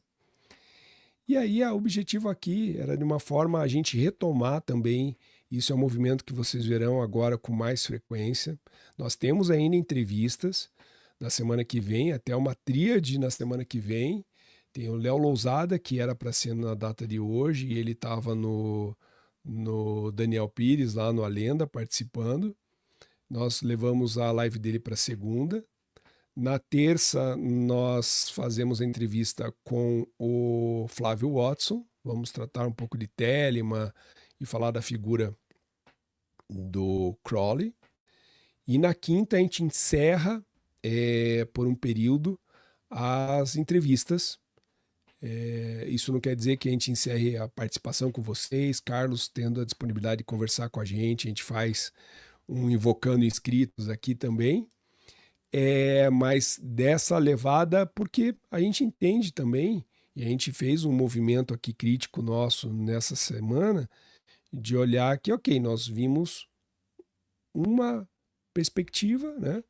E aí, o objetivo aqui era, de uma forma, a gente retomar também. Isso é um movimento que vocês verão agora com mais frequência. Nós temos ainda entrevistas na semana que vem, até uma tríade na semana que vem. Tem o Léo Lousada, que era para ser na data de hoje, e ele estava no Daniel Pires, lá no A Lenda, participando. Nós levamos a live dele para segunda. Na terça, nós fazemos a entrevista com o Flávio Watson. Vamos tratar um pouco de Telemann e falar da figura do Crowley. E na quinta, a gente encerra, por um período, as entrevistas. Isso não quer dizer que a gente encerre a participação com vocês, Carlos tendo a disponibilidade de conversar com a gente faz um Invocando Inscritos aqui também. Mas dessa levada, porque a gente entende também, e a gente fez um movimento aqui crítico nosso nessa semana, de olhar que, ok, nós vimos uma perspectiva, né?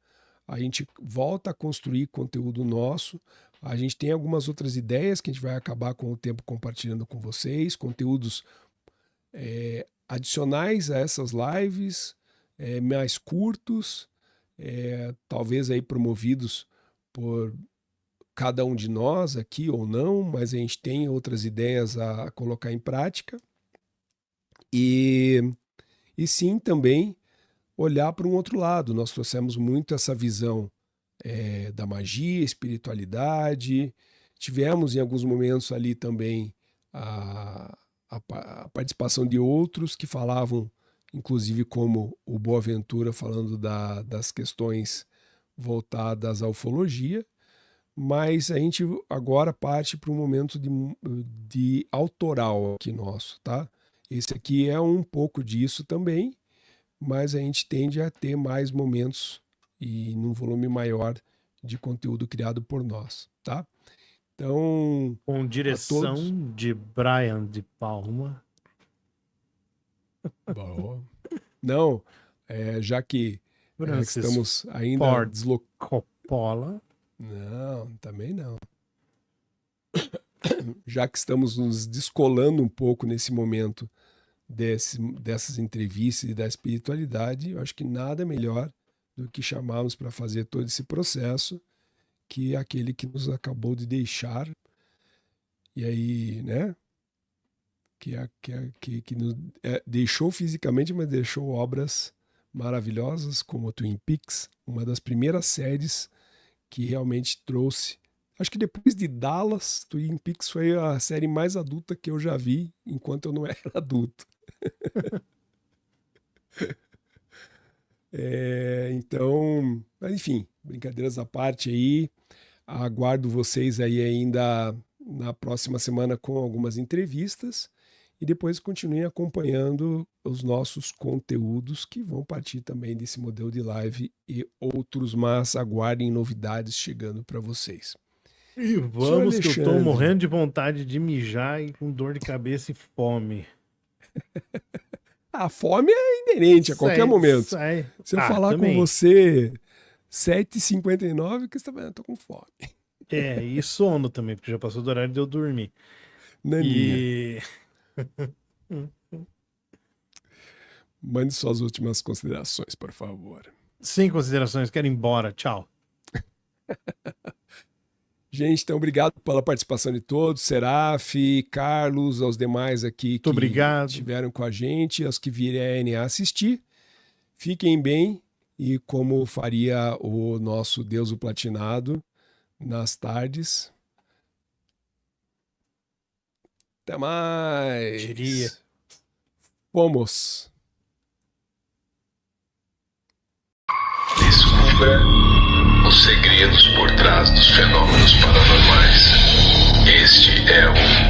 A gente volta a construir conteúdo nosso, a gente tem algumas outras ideias que a gente vai acabar com o tempo compartilhando com vocês, conteúdos adicionais a essas lives, mais curtos, talvez aí promovidos por cada um de nós aqui ou não, mas a gente tem outras ideias a colocar em prática. E sim, também olhar para um outro lado. Nós trouxemos muito essa visão da magia, espiritualidade. Tivemos em alguns momentos ali também a participação de outros que falavam, inclusive como o Boaventura, falando das questões voltadas à ufologia, mas a gente agora parte para um momento de autoral aqui nosso, tá? Esse aqui é um pouco disso também, mas a gente tende a ter mais momentos e num volume maior de conteúdo criado por nós, tá? Então, Com direção de Brian de Palma. não, já que Francis estamos ainda Ford deslocados. Coppola. Não, também não. Já que estamos nos descolando um pouco nesse momento dessas entrevistas e da espiritualidade, eu acho que nada melhor do que chamarmos para fazer todo esse processo que aquele que nos acabou de deixar, e aí, né? Que nos deixou fisicamente, mas deixou obras maravilhosas, como Twin Peaks, uma das primeiras séries que realmente trouxe. Acho que depois de Dallas, Twin Peaks foi a série mais adulta que eu já vi enquanto eu não era adulto. Então, enfim, brincadeiras à parte aí. Aguardo vocês aí ainda na próxima semana com algumas entrevistas e depois continuem acompanhando os nossos conteúdos que vão partir também desse modelo de live e outros, mas aguardem novidades chegando para vocês. E vamos que eu tô morrendo de vontade de mijar e com dor de cabeça e fome. A fome é inerente a qualquer momento. Se eu falar também com você 7h59, que você tá vendo? Eu tô com fome. E sono também, porque já passou do horário de eu dormir. Mande suas últimas considerações, por favor. Sem considerações, quero ir embora. Tchau. Gente, então obrigado pela participação de todos. Seraf, Carlos, aos demais aqui que estiveram com a gente, aos que vierem a assistir. Fiquem bem e como faria o nosso Deus o Platinado nas tardes. Até mais. Diria. Fomos. Descubra os segredos por trás dos fenômenos paranormais. Este é o